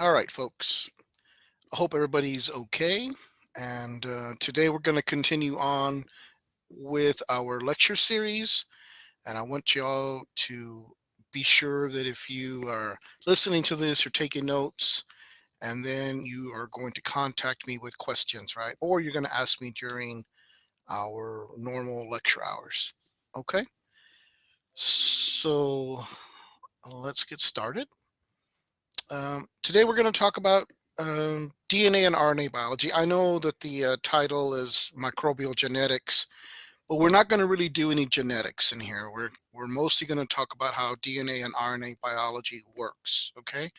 All right, folks. I hope everybody's okay. And today we're going to continue on with our lecture series. And I want y'all to be sure that if you are listening to this, you're taking notes, and then you are going to contact me with questions, right? Or you're going to ask me during our normal lecture hours. Okay? So let's get started. Today we're going to talk about DNA and RNA biology. I know that the title is Microbial Genetics, but we're not going to really do any genetics in here. We're mostly going to talk about how DNA and RNA biology works. Okay,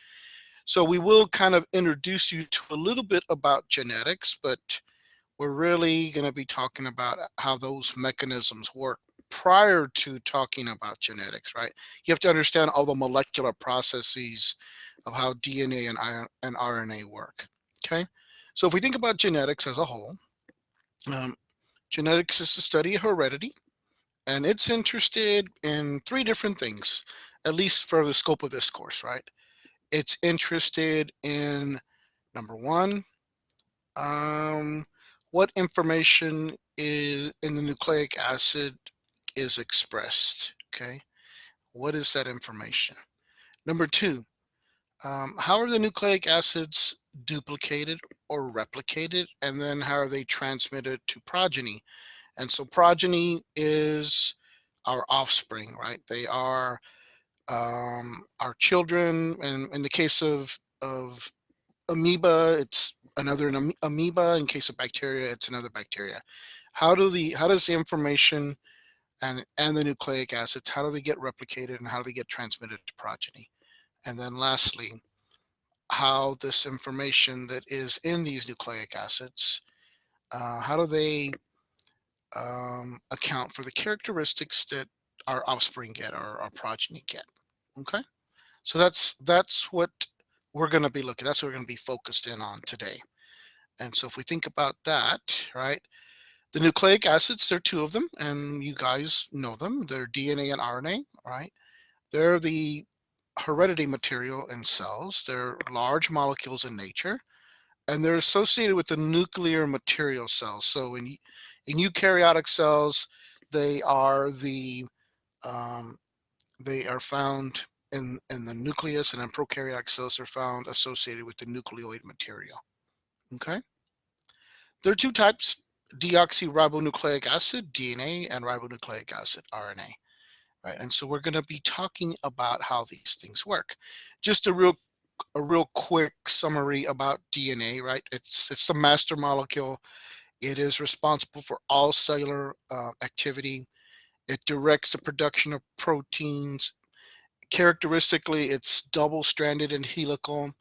so we will kind of introduce you to a little bit about genetics, but we're really going to be talking about how those mechanisms work prior to talking about genetics, right? You have to understand all the molecular processes of how DNA and RNA work, okay? So if we think about genetics as a whole, um, genetics is the study of heredity, and it's interested in three different things, at least for the scope of this course, right? It's interested in, number one, um, what information is in the nucleic acid is expressed, okay? What is that information? Number two, how are the nucleic acids duplicated or replicated? And then how are they transmitted to progeny? And so progeny is our offspring, right? They are our children. And in the case of amoeba, it's another amoeba. In case of bacteria, it's another bacteria. How does the information and the nucleic acids, how do they get replicated and how do they get transmitted to progeny? And then lastly, how this information that is in these nucleic acids, how do they account for the characteristics that our offspring get or our progeny get? Okay, so that's what we're going to be looking. That's what we're going to be focused in on today. And so if we think about that, right, the nucleic acids, there are two of them, and you guys know them. They're DNA and RNA, right? They're the heredity material in cells. They're large molecules in nature, and they're associated with the nuclear material cells. So in eukaryotic cells, they are um, they are found in the nucleus, and in prokaryotic cells are found associated with the nucleoid material. Okay, there are two types: deoxyribonucleic acid (DNA) and ribonucleic acid (RNA). Right, and so we're going to be talking about how these things work. Just a real quick summary about DNA, right? It's the master molecule. It is responsible for all cellular activity. It directs the production of proteins. Characteristically, it's double-stranded and helical.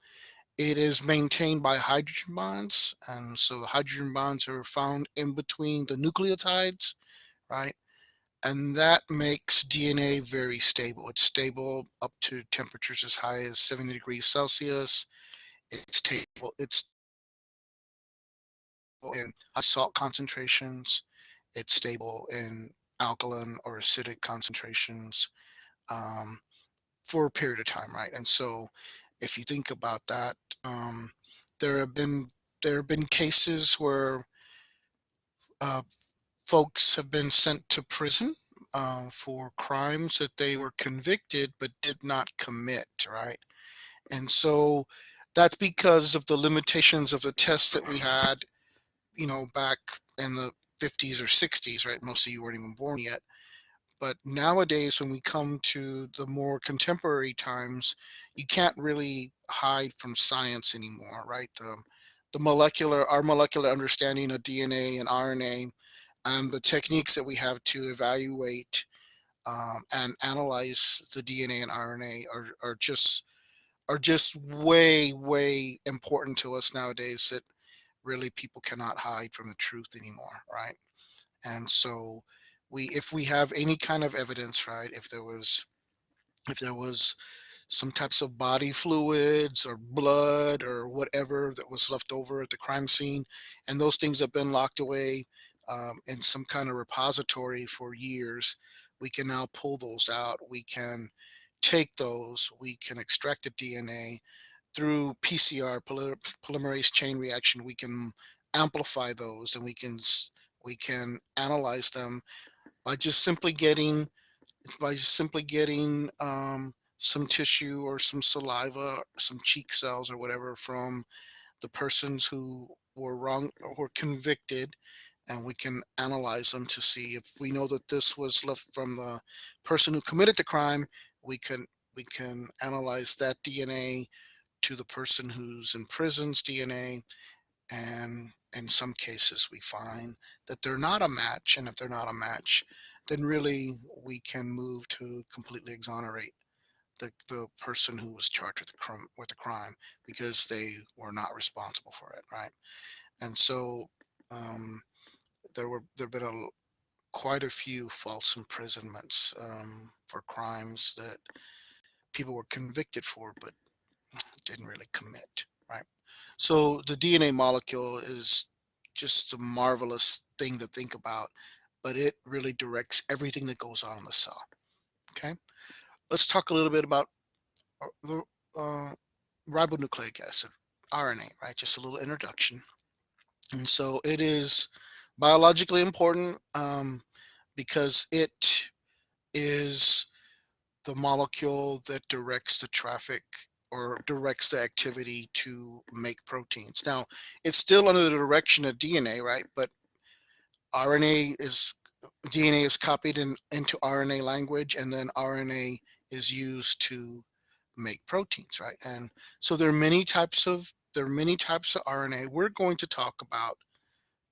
It is maintained by hydrogen bonds, and so the hydrogen bonds are found in between the nucleotides, right? And that makes DNA very stable. It's stable up to temperatures as high as 70 degrees Celsius. It's stable. It's in high salt concentrations. It's stable in alkaline or acidic concentrations um, for a period of time, right? And so, if you think about that, um, there have been there have been cases where uh, folks have been sent to prison for crimes that they were convicted but did not commit, right? And so that's because of the limitations of the tests that we had, back in the 50s or 60s, right? Most of you weren't even born yet. But nowadays, when we come to the more contemporary times, you can't really hide from science anymore, right? Our molecular understanding of DNA and RNA, and the techniques that we have to evaluate and analyze the DNA and RNA are just way important to us nowadays, that really people cannot hide from the truth anymore, right? And so if we have any kind of evidence, right, if there was some types of body fluids or blood or whatever that was left over at the crime scene, and those things have been locked away in some kind of repository for years, we can now pull those out. We can take those, we can extract the DNA, through PCR, polymerase chain reaction, we can amplify those, and we can analyze them by just simply getting some tissue or some saliva, some cheek cells or whatever from the persons who were wrong or were convicted, and we can analyze them to see if we know that this was left from the person who committed the crime. We can analyze that DNA to the person who's in prison's DNA, and in some cases we find that they're not a match, and if they're not a match, then really we can move to completely exonerate the person who was charged with the crime, because they were not responsible for it, right? And so there've been quite a few false imprisonments for crimes that people were convicted for but didn't really commit, right? So the DNA molecule is just a marvelous thing to think about, but it really directs everything that goes on in the cell. Okay, let's talk a little bit about the ribonucleic acid, RNA, right? Just a little introduction. And so it is biologically important because it is the molecule that directs the traffic or directs the activity to make proteins. Now, it's still under the direction of DNA, right? But DNA is copied into RNA language, and then RNA is used to make proteins, right? And so there are many types of RNA. We're going to talk about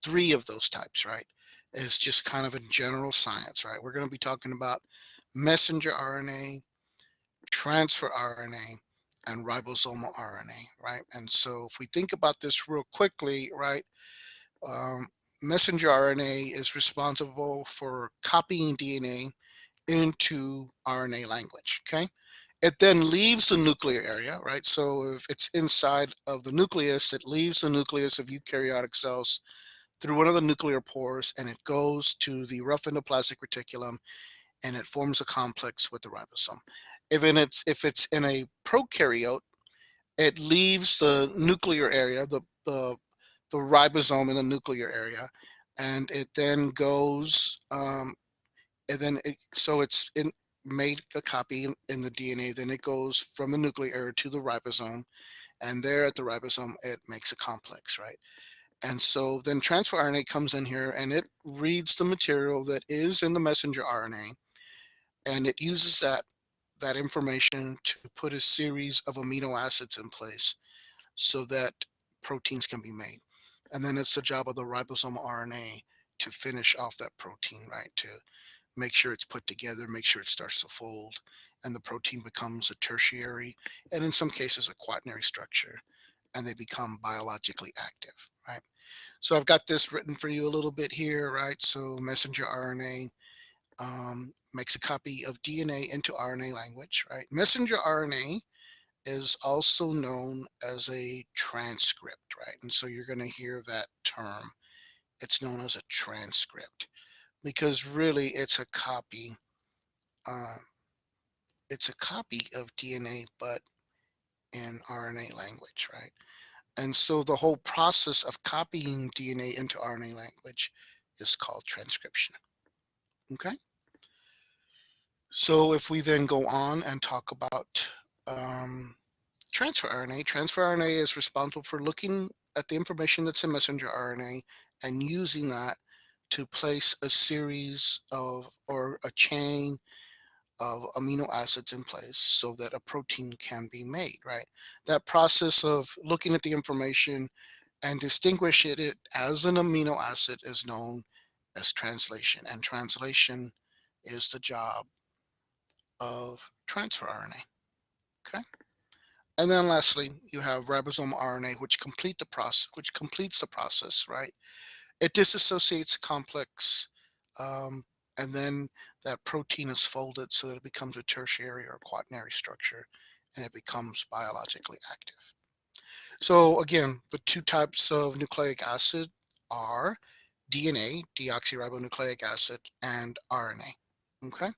3 of those types, right? It's just kind of in general science, right? We're going to be talking about messenger RNA, transfer RNA, and ribosomal RNA, right? And so if we think about this real quickly, right, um, messenger RNA is responsible for copying DNA into RNA language, okay? It then leaves the nuclear area, right? So if it's inside of the nucleus, it leaves the nucleus of eukaryotic cells through one of the nuclear pores, and it goes to the rough endoplasmic reticulum, and it forms a complex with the ribosome. If it's in a prokaryote, it leaves the nuclear area, the ribosome in the nuclear area, and it then goes, so it's made a copy in the DNA, then it goes from the nuclear area to the ribosome, and there at the ribosome, it makes a complex, right? And so then transfer RNA comes in here, and it reads the material that is in the messenger RNA, and it uses that information to put a series of amino acids in place so that proteins can be made. And then it's the job of the ribosomal RNA to finish off that protein, right? To make sure it's put together, make sure it starts to fold, and the protein becomes a tertiary, and in some cases a quaternary structure, and they become biologically active, right? So I've got this written for you a little bit here, right? So messenger RNA makes a copy of DNA into RNA language, right? Messenger RNA is also known as a transcript, right? And so you're going to hear that term. It's known as a transcript because really it's a copy. Uh, it's a copy of DNA, but in RNA language, right? And so the whole process of copying DNA into RNA language is called transcription. Okay. So if we then go on and talk about transfer RNA is responsible for looking at the information that's in messenger RNA and using that to place a series of, or a chain of amino acids in place so that a protein can be made, right? That process of looking at the information and distinguish it as an amino acid is known as translation, and translation is the job of transfer RNA, okay? And then lastly, you have ribosomal RNA, which completes the process, right? It disassociates complex, and then that protein is folded so that it becomes a tertiary or quaternary structure, and it becomes biologically active. So again, the 2 types of nucleic acid are DNA, deoxyribonucleic acid, and RNA, okay?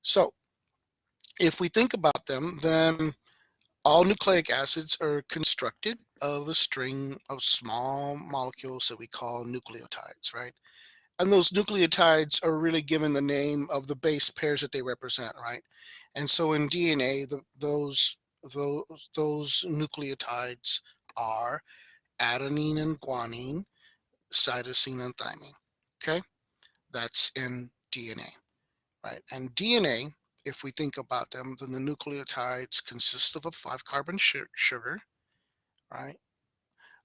So if we think about them, then All nucleic acids are constructed of a string of small molecules that we call nucleotides, right? And those nucleotides are really given the name of the base pairs that they represent, right? And so in DNA, those nucleotides are adenine and guanine, cytosine and thymine. Okay, that's in DNA, right? And DNA, if we think about them, then the nucleotides consist of a 5-carbon sugar, right?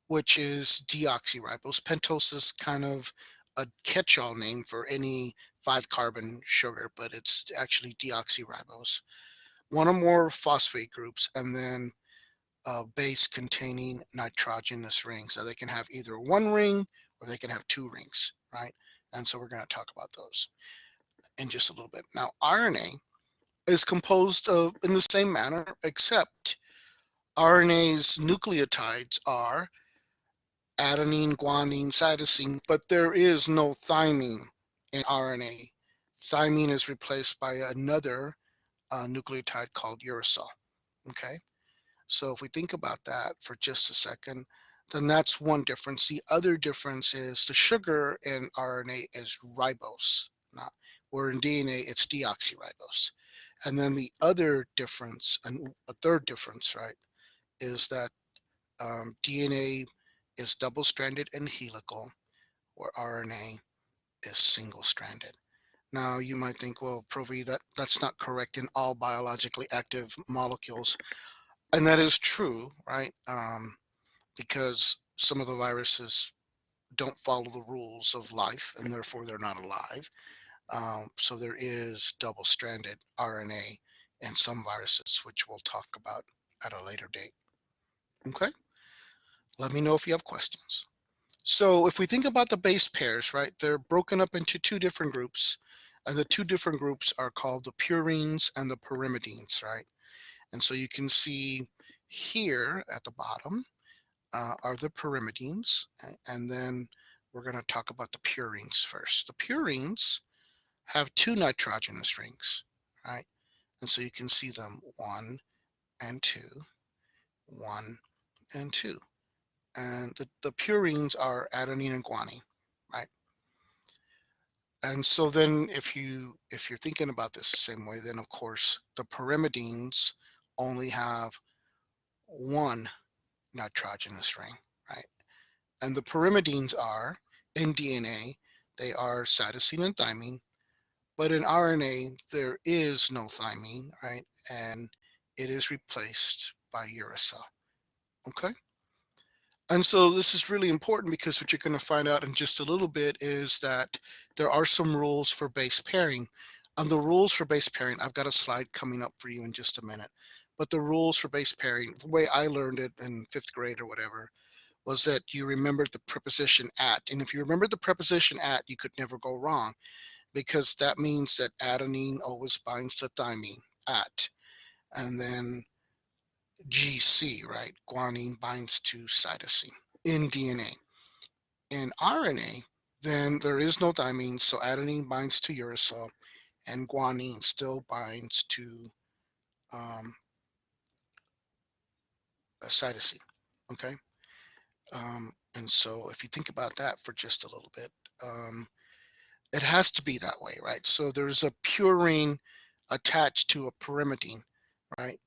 Which is deoxyribose. Pentose is kind of a catch-all name for any 5-carbon sugar, but it's actually deoxyribose. One or more phosphate groups, and then a base containing nitrogenous rings. So they can have either one ring or they can have 2 rings, right? And so we're going to talk about those in just a little bit. Now, RNA is composed of in the same manner, except RNA's nucleotides are adenine, guanine, cytosine, but there is no thymine in RNA. Thymine is replaced by another nucleotide called uracil. Okay, so if we think about that for just a second, then that's one difference. The other difference is the sugar in RNA is ribose, not where in DNA it's deoxyribose. And then the other difference, and a third difference, right, is that DNA is double-stranded and helical, where RNA is single-stranded. Now you might think, well, Provi, that's not correct in all biologically active molecules, and that is true, right? Because some of the viruses don't follow the rules of life, and therefore they're not alive. So there is double-stranded RNA in some viruses, which we'll talk about at a later date. Okay, let me know if you have questions. So if we think about the base pairs, right, they're broken up into 2 different groups, and the 2 different groups are called the purines and the pyrimidines, right? And so you can see here at the bottom are the pyrimidines, and then we're going to talk about the purines first. The purines have 2 nitrogenous rings, right? And so you can see them 1 and 2, 1 and 2. And the purines are adenine and guanine, right? And so then if you're thinking about this the same way, then of course the pyrimidines only have 1 nitrogenous ring, right? And the pyrimidines are in DNA, they are cytosine and thymine, but in RNA there is no thymine, right? And it is replaced by uracil. Okay? And so this is really important because what you're going to find out in just a little bit is that there are some rules for base pairing. The rules for base pairing, I've got a slide coming up for you in just a minute. But the rules for base pairing, the way I learned it in 5th grade or whatever, was that you remembered the preposition at. And if you remember the preposition at, you could never go wrong, because that means that adenine always binds to thymine, at. And then GC, right? Guanine binds to cytosine in DNA. In RNA, then there is no thymine, so adenine binds to uracil, and guanine still binds to cytosine. Okay, and so if you think about that for just a little bit, it has to be that way, right? So there's a purine attached to a pyrimidine, right?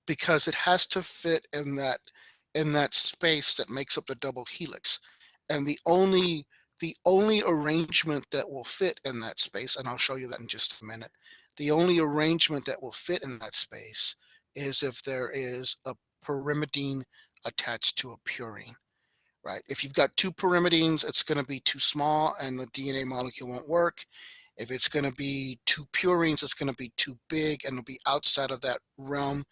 Because it has to fit in that space that makes up the double helix. And the only arrangement that will fit in that space, and I'll show you that in just a minute, the only arrangement that will fit in that space is if there is a pyrimidine attached to a purine, right? If you've got 2 pyrimidines, it's going to be too small and the DNA molecule won't work. If it's going to be 2 purines, it's going to be too big and it'll be outside of that realm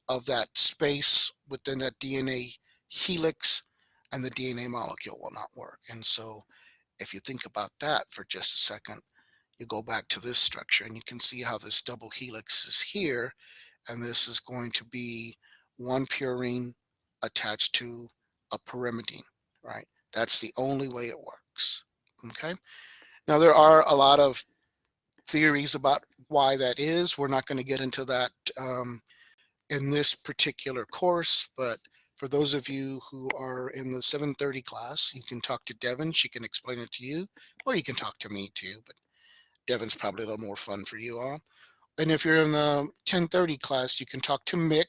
of that space within that DNA helix, and the DNA molecule will not work. And so if you think about that for just a second, you go back to this structure and you can see how this double helix is here, and this is going to be 1 purine attached to a pyrimidine, right? That's the only way it works. Okay, now there are a lot of theories about why that is. We're not going to get into that in this particular course, but for those of you who are in the 7:30 class, you can talk to Devin. She can explain it to you, or you can talk to me too, but Devin's probably a little more fun for you all. And if you're in the 10:30 class, you can talk to Mick.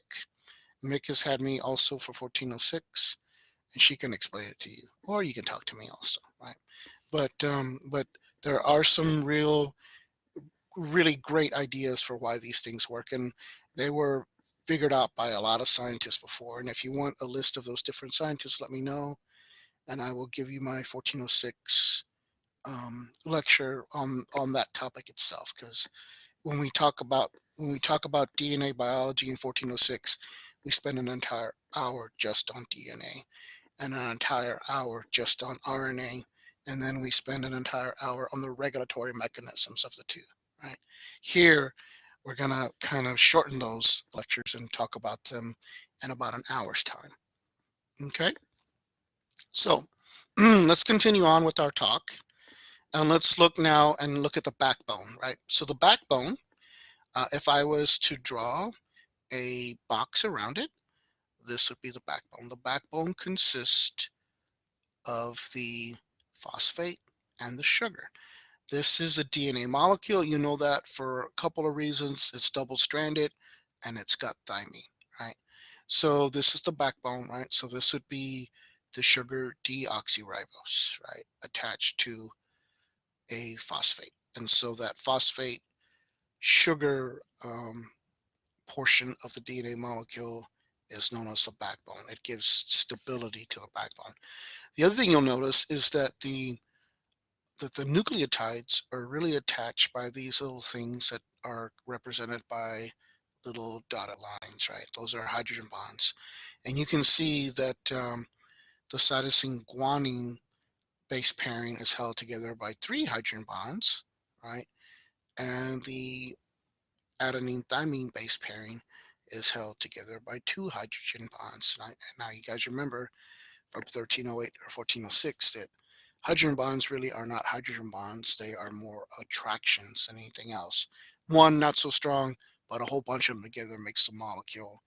Mick has had me also for 1406, and she can explain it to you, or you can talk to me also, right? But there are some really great ideas for why these things work, and they were figured out by a lot of scientists before. And if you want a list of those different scientists, let me know, and I will give you my 1406 lecture on that topic itself. Because when we talk about DNA biology in 1406, we spend an entire hour just on DNA and an entire hour just on RNA, and then we spend an entire hour on the regulatory mechanisms of the two, right? Here, we're gonna kind of shorten those lectures and talk about them in about an hour's time, okay? So let's continue on with our talk, and let's look now and look at the backbone, right? So the backbone, if I was to draw a box around it, this would be the backbone. The backbone consists of the phosphate and the sugar. This is a DNA molecule. You know that for a couple of reasons. It's double-stranded and it's got thymine, right? So this is the backbone, right? So this would be the sugar deoxyribose, right, attached to a phosphate. And so that phosphate sugar portion of the DNA molecule is known as the backbone. It gives stability to the backbone. The other thing you'll notice is that the nucleotides are really attached by these little things that are represented by little dotted lines, right? Those are hydrogen bonds. And you can see that the cytosine guanine base pairing is held together by 3 hydrogen bonds, right? And the adenine thymine base pairing is held together by 2 hydrogen bonds. Right? Now you guys remember from 1308 or 1406 that hydrogen bonds really are not hydrogen bonds. They are more attractions than anything else. One not so strong, but a whole bunch of them together makes the molecule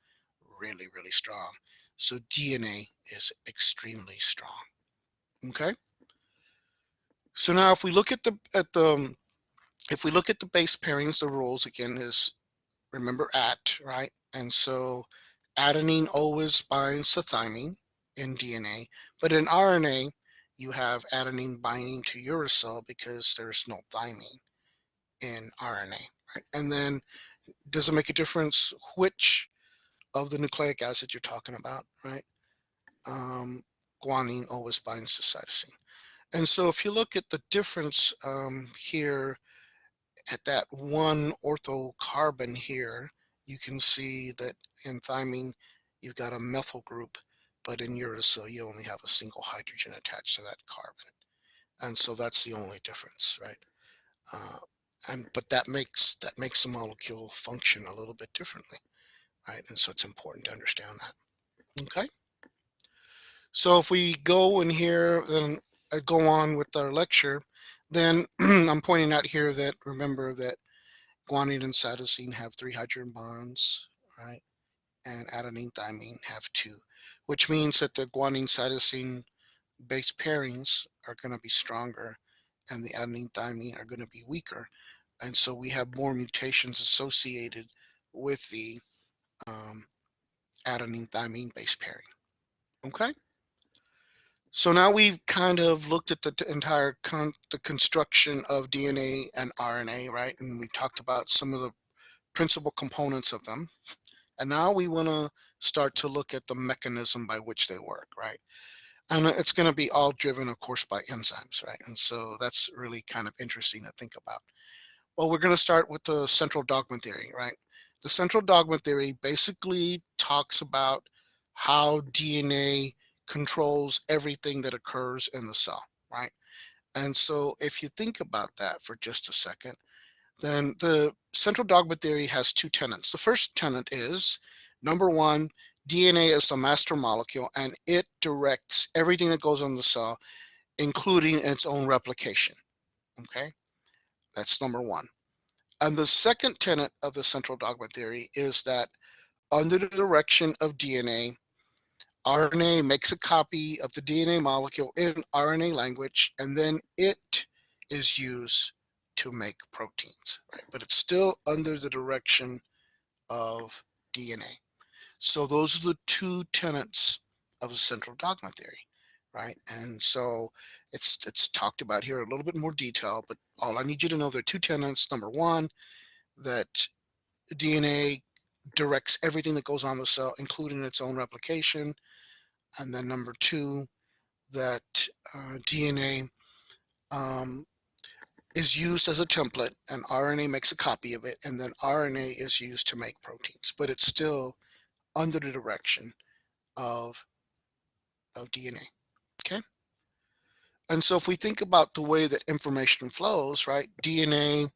really, really strong. So DNA is extremely strong. Okay. So now if we look at the base pairings, the rules again is remember right? And so adenine always binds to thymine in DNA, but in RNA, you have adenine binding to uracil because there's no thymine in RNA, right? And then does it make a difference which of the nucleic acid you're talking about, right? Guanine always binds to cytosine. And so if you look at the difference here at that one ortho carbon here, you can see that in thymine, you've got a methyl group, but in uracil, you only have a single hydrogen attached to that carbon. And so that's the only difference, right? But that makes the molecule function a little bit differently, right? And so it's important to understand that. Okay. So if we go in here and go on with our lecture, then I'm pointing out here that remember that guanine and cytosine have 3 hydrogen bonds, right? And adenine thymine have 2, which means that the guanine cytosine base pairings are going to be stronger and the adenine thymine are going to be weaker. And so we have more mutations associated with the adenine thymine base pairing. Okay. So now we've kind of looked at the entire the construction of DNA and RNA, right? And we talked about some of the principal components of them. And now we want to start to look at the mechanism by which they work, right? And it's going to be all driven, of course, by enzymes, right? And so that's really kind of interesting to think about. Well, we're going to start with the central dogma theory, right? The central dogma theory basically talks about how DNA controls everything that occurs in the cell, right? And so if you think about that for just a second, then the central dogma theory has 2 tenets. The first tenet is, number one, DNA is the master molecule and it directs everything that goes on the cell, including its own replication. Okay, that's number one. And the second tenet of the central dogma theory is that under the direction of DNA, RNA makes a copy of the DNA molecule in RNA language, and then it is used to make proteins, right? But it's still under the direction of DNA. So those are the two tenets of the central dogma theory, right? And so it's talked about here a little bit more detail, but all I need you to know, there are two tenets. Number one, that DNA directs everything that goes on the cell, including its own replication. And then number two, that DNA is used as a template, and RNA makes a copy of it, and then RNA is used to make proteins, but it's still under the direction of DNA. Okay. And so if we think about the way that information flows, right, DNA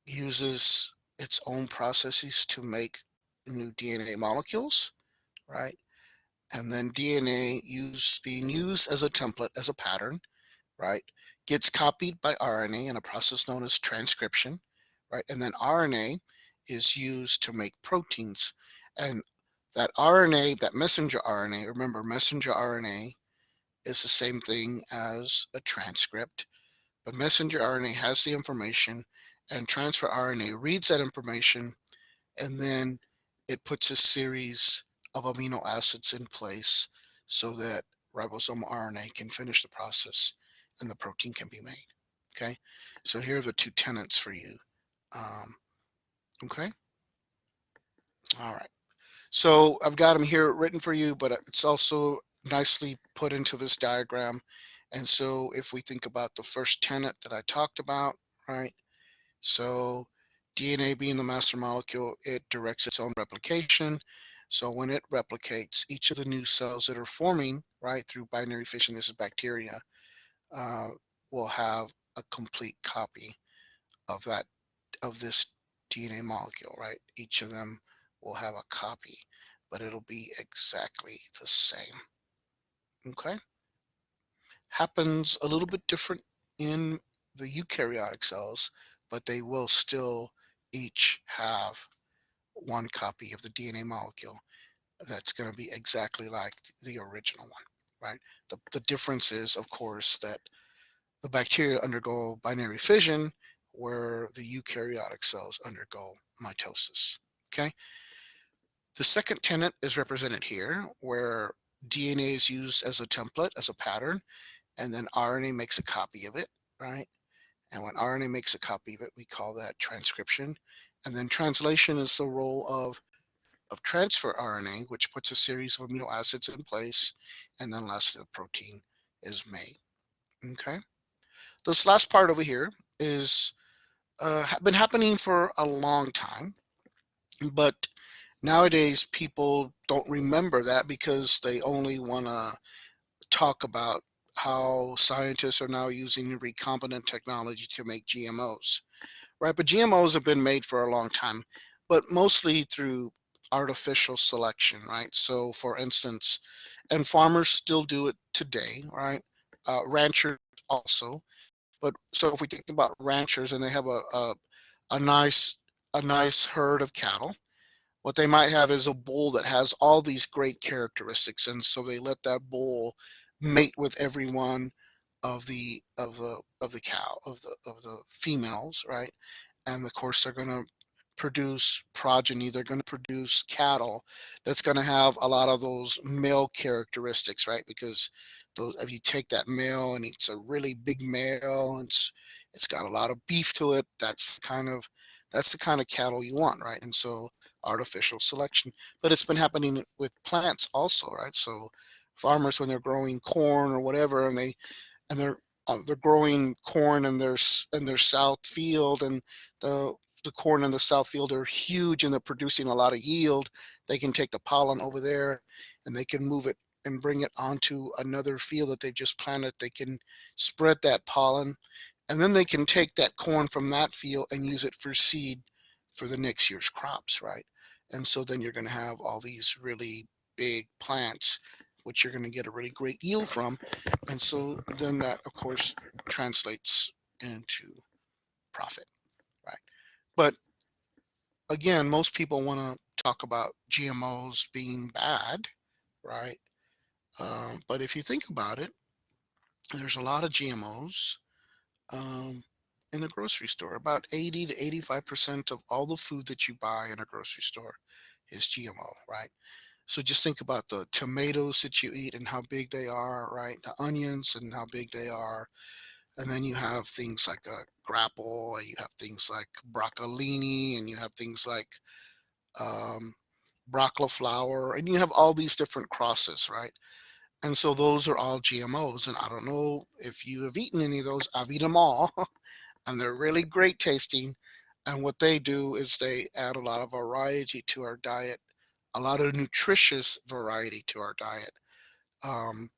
uses its own processes to make new DNA molecules, right? And then DNA being used as a template, as a pattern, right, gets copied by RNA in a process known as transcription, right? And then RNA is used to make proteins. And that RNA, that messenger RNA, remember, messenger RNA is the same thing as a transcript, but messenger RNA has the information, and transfer RNA reads that information, and then it puts a series of amino acids in place so that ribosomal RNA can finish the process and the protein can be made. Okay, so here are the two tenets for you. Okay, all right. So I've got them here written for you, but it's also nicely put into this diagram. And so if we think about the first tenet that I talked about, right? So DNA being the master molecule, it directs its own replication. So when it replicates, each of the new cells that are forming, right, through binary fission, this is bacteria, uh, will have a complete copy of this DNA molecule, right? Each of them will have a copy, but it'll be exactly the same. Okay? Happens a little bit different in the eukaryotic cells, but they will still each have one copy of the DNA molecule that's going to be exactly like the original one, right? The difference is, of course, that the bacteria undergo binary fission, where the eukaryotic cells undergo mitosis. Okay. The second tenet is represented here, where DNA is used as a template, as a pattern, and then RNA makes a copy of it, right? And when RNA makes a copy of it, we call that transcription. And then translation is the role of transfer RNA, which puts a series of amino acids in place, and then lastly, the protein is made. Okay. This last part over here is been happening for a long time, but nowadays people don't remember that because they only want to talk about how scientists are now using recombinant technology to make GMOs, right? But GMOs have been made for a long time, but mostly through artificial selection, right? So for instance, and farmers still do it today, right? Ranchers also. But so if we think about ranchers and they have a nice herd of cattle, what they might have is a bull that has all these great characteristics, and so they let that bull mate with every one of the cow of the females, right? And of course they're going to produce progeny, they're going to produce cattle that's going to have a lot of those male characteristics, right? Because if you take that male and it's a really big male and it's got a lot of beef to it, that's the kind of cattle you want, right? And so artificial selection, but it's been happening with plants also, right? So farmers, when they're growing corn or whatever, and they're growing corn in their south field, and the corn in the south field are huge and they're producing a lot of yield. They can take the pollen over there and they can move it and bring it onto another field that they've just planted. They can spread that pollen, and then they can take that corn from that field and use it for seed for the next year's crops, right? And so then you're going to have all these really big plants, which you're going to get a really great yield from. And so then that, of course, translates into profit, right? But again, most people want to talk about GMOs being bad, right? But if you think about it, there's a lot of GMOs um, in the grocery store. About 80 to 85% of all the food that you buy in a grocery store is GMO, right? So just think about the tomatoes that you eat and how big they are, right? The onions and how big they are. And then you have things like a grapple, and you have things like broccolini, and you have things like um, broccoli flour, and you have all these different crosses, right? And so those are all GMOs. And I don't know if you have eaten any of those. I've eaten them all, and they're really great tasting. And what they do is they add a lot of variety to our diet, a lot of nutritious variety to our diet. Um,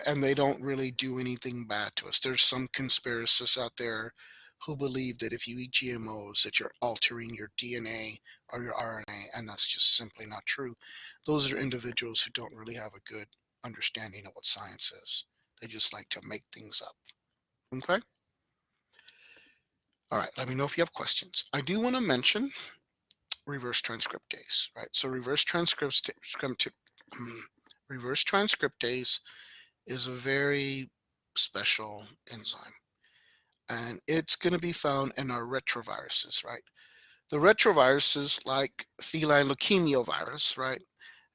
and they don't really do anything bad to us. There's some conspiracists out there who believe that if you eat GMOs that you're altering your DNA or your RNA, and that's just simply not true. Those are individuals who don't really have a good understanding of what science is. They just like to make things up. Okay? All right, let me know if you have questions. I do want to mention reverse transcriptase, right? So reverse transcriptase is a very special enzyme, and it's going to be found in our retroviruses, right? The retroviruses, like feline leukemia virus, right?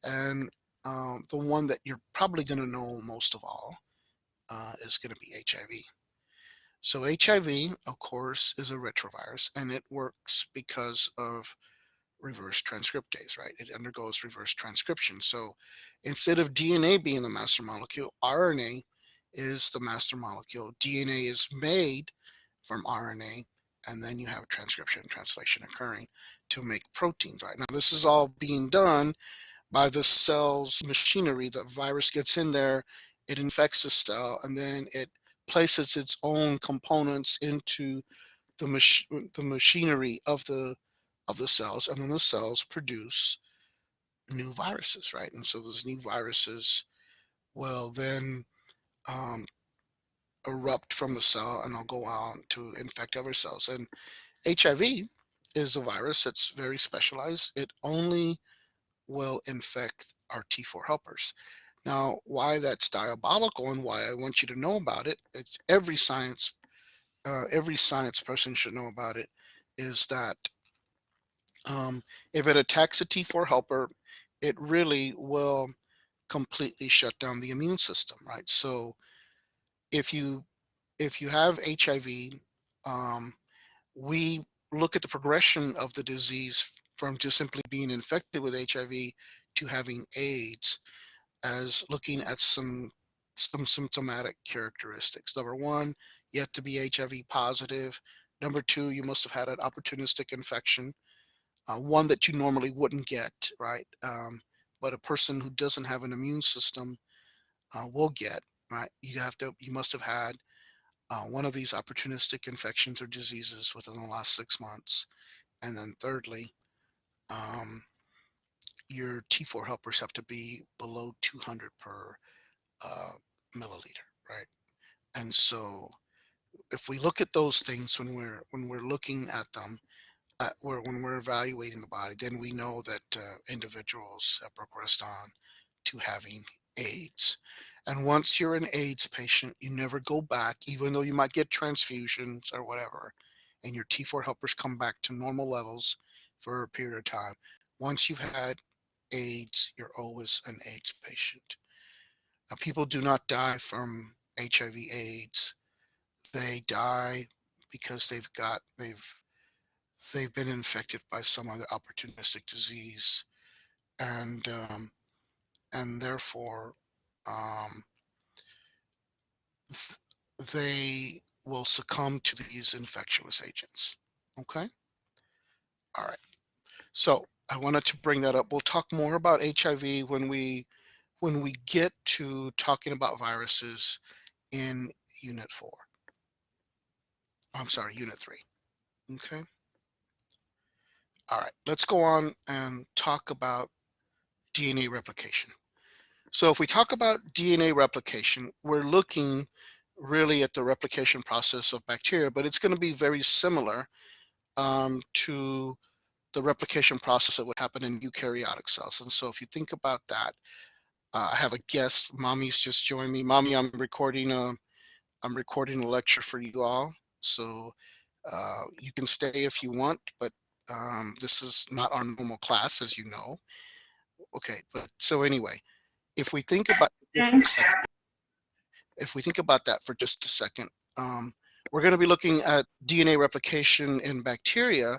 And the one that you're probably going to know most of all is going to be HIV. So HIV, of course, is a retrovirus, and it works because of reverse transcriptase, right? It undergoes reverse transcription. So instead of DNA being the master molecule, RNA is the master molecule. DNA is made from RNA, and then you have transcription and translation occurring to make proteins, right? Now, this is all being done by the cell's machinery. The virus gets in there, it infects the cell, and then it places its own components into the machinery of the cells, and then the cells produce new viruses, right? And so those new viruses will then um, erupt from the cell, and they'll go on to infect other cells. And HIV is a virus that's very specialized. It only will infect our T4 helpers. Now, why that's diabolical and why I want you to know about it, it's every science person should know about it, is that if it attacks a T4 helper, it really will completely shut down the immune system, right? So if you have HIV, um, we look at the progression of the disease from just simply being infected with HIV to having AIDS as looking at some symptomatic characteristics. Number one, you have to be HIV positive. Number two, you must have had an opportunistic infection, one that you normally wouldn't get, right? But a person who doesn't have an immune system will get, right? You must have had one of these opportunistic infections or diseases within the last 6 months. And then thirdly, um, your T4 helpers have to be below 200 per uh, milliliter, right? And so if we look at those things when we're looking at them, when we're evaluating the body, then we know that individuals have progressed on to having AIDS. And once you're an AIDS patient, you never go back, even though you might get transfusions or whatever, and your T4 helpers come back to normal levels for a period of time. Once you've had AIDS, you're always an AIDS patient. Now, people do not die from HIV/AIDS. They die because they've been infected by some other opportunistic disease, and therefore um, they will succumb to these infectious agents. Okay. All right. So I wanted to bring that up. We'll talk more about HIV when we get to talking about viruses in Unit 4. I'm sorry, Unit 3. Okay. All right. Let's go on and talk about DNA replication. So if we talk about DNA replication, we're looking really at the replication process of bacteria, but it's going to be very similar to the replication process that would happen in eukaryotic cells. And so if you think about that, I have a guest. Mommy's just joined me. Mommy, I'm recording a lecture for you all. So you can stay if you want, but this is not our normal class, as you know. Okay, but so anyway, if we think about Thanks. if we think about that for just a second, we're going to be looking at DNA replication in bacteria,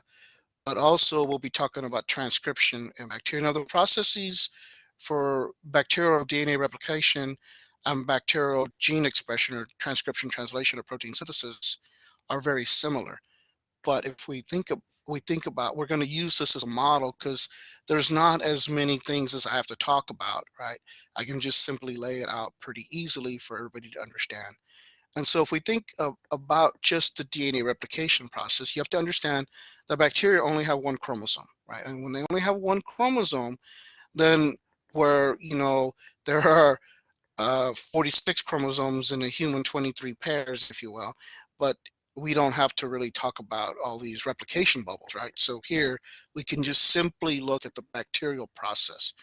but also we'll be talking about transcription in bacteria. Now, the processes for bacterial DNA replication and bacterial gene expression or transcription, translation, or protein synthesis are very similar. But if we think about, we're going to use this as a model because there's not as many things as I have to talk about, right? I can just simply lay it out pretty easily for everybody to understand. And so if we think about just the DNA replication process, you have to understand that bacteria only have one chromosome, right? And when they only have one chromosome, then where, there are 46 chromosomes in a human, 23 pairs, if you will, but we don't have to really talk about all these replication bubbles, right? So here we can just simply look at the bacterial process,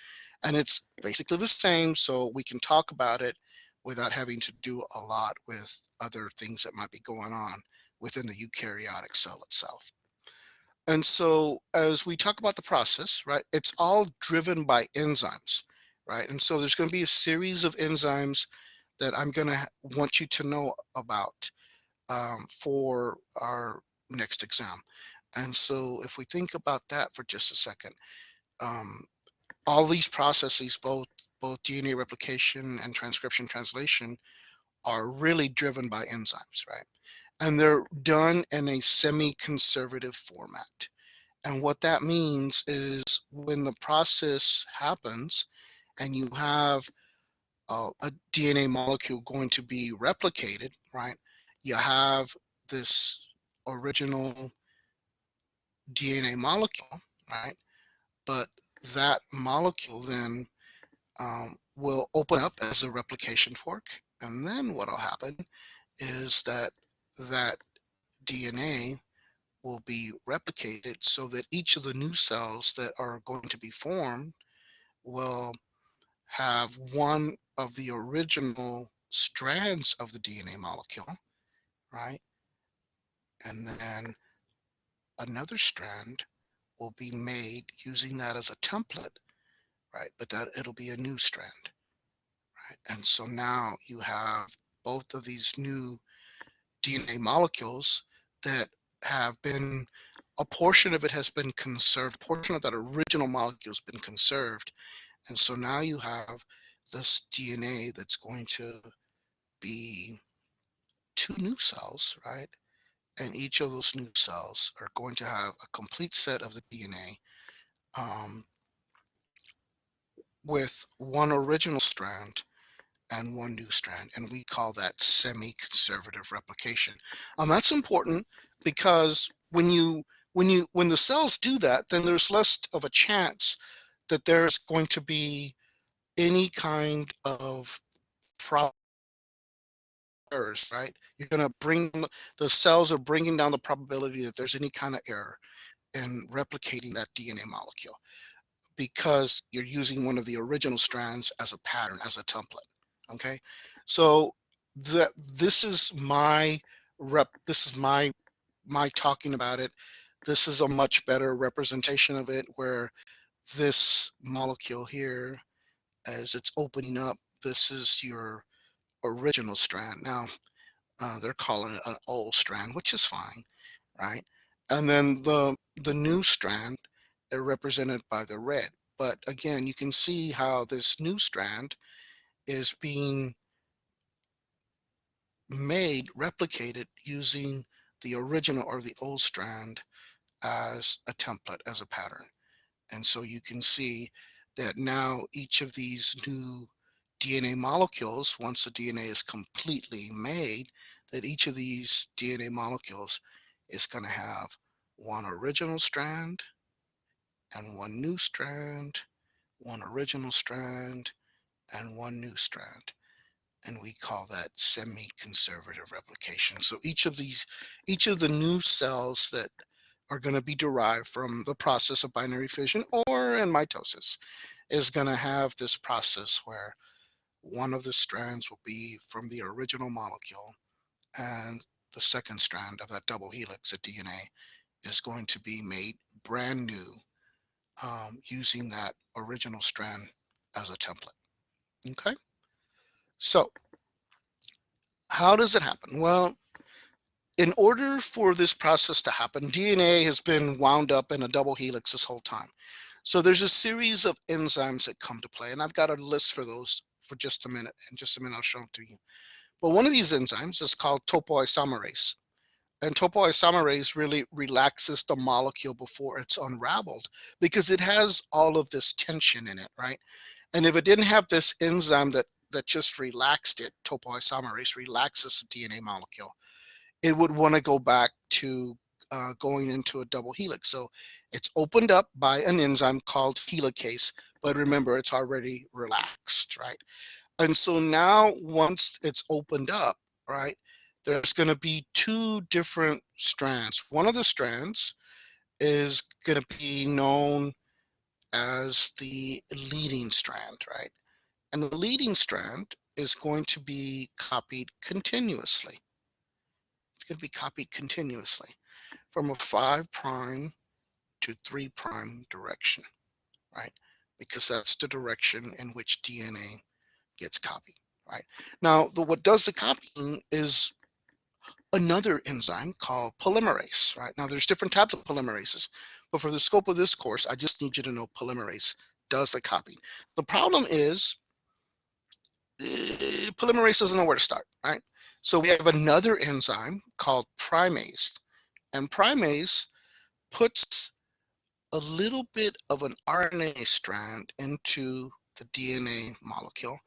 and it's basically the same, so we can talk about it without having to do a lot with other things that might be going on within the eukaryotic cell itself. And so as we talk about the process, right, it's all driven by enzymes, right? And so there's going to be a series of enzymes that I'm going to want you to know about for our next exam. And so if we think about that for just a second, all these processes, both DNA replication and transcription translation, are really driven by enzymes, right? And they're done in a semi-conservative format. And what that means is when the process happens and you have a DNA molecule going to be replicated, right? You have this original DNA molecule, right? But that molecule then will open up as a replication fork. And then what will happen is that DNA will be replicated so that each of the new cells that are going to be formed will have one of the original strands of the DNA molecule, right? And then another strand will be made using that as a template, right? But that it'll be a new strand, right? And so now you have both of these new DNA molecules that have been, a portion of it has been conserved, a portion of that original molecule has been conserved. And so now you have this DNA that's going to be two new cells, right? And each of those new cells are going to have a complete set of the DNA with one original strand and one new strand, and we call that semi-conservative replication. That's important because when the cells do that, then there's less of a chance that there's going to be any kind of errors, right? You're going to the cells are bringing down the probability that there's any kind of error in replicating that DNA molecule because you're using one of the original strands as a pattern, as a template. Okay, so this is my my talking about it. This is a much better representation of it, where this molecule here, as it's opening up, this is your original strand. Now they're calling it an old strand, which is fine, right? And then the new strand are represented by the red. But again, you can see how this new strand is being made, replicated using the original or the old strand as a template, as a pattern. And so you can see that now each of these new DNA molecules, once the DNA is completely made, that each of these DNA molecules is going to have one original strand and one new strand, one original strand, and one new strand. And we call that semi-conservative replication. So each of the new cells that are going to be derived from the process of binary fission, or in mitosis is going to have this process where one of the strands will be from the original molecule, and the second strand of that double helix of DNA is going to be made brand new using that original strand as a template. Okay, so how does it happen? Well, in order for this process to happen, DNA has been wound up in a double helix this whole time. So there's a series of enzymes that come to play, and I've got a list for those for just a minute. In just a minute, I'll show them to you. But one of these enzymes is called topoisomerase. And topoisomerase really relaxes the molecule before it's unraveled because it has all of this tension in it, right? And if it didn't have this enzyme that just relaxed it, topoisomerase relaxes the DNA molecule, it would want to go back to going into a double helix. So it's opened up by an enzyme called helicase, but remember, it's already relaxed, right? And so now once it's opened up, right, there's going to be two different strands. One of the strands is going to be known as the leading strand, right? And the leading strand is going to be copied continuously. It's going to be copied continuously from a 5' to 3' direction, right? Because that's the direction in which DNA gets copied, right? Now, what does the copying is another enzyme called polymerase, right? Now, there's different types of polymerases, but for the scope of this course, I just need you to know polymerase does the copying. The problem is polymerase doesn't know where to start, right? So we have another enzyme called primase, and primase puts a little bit of an RNA strand into the DNA molecule,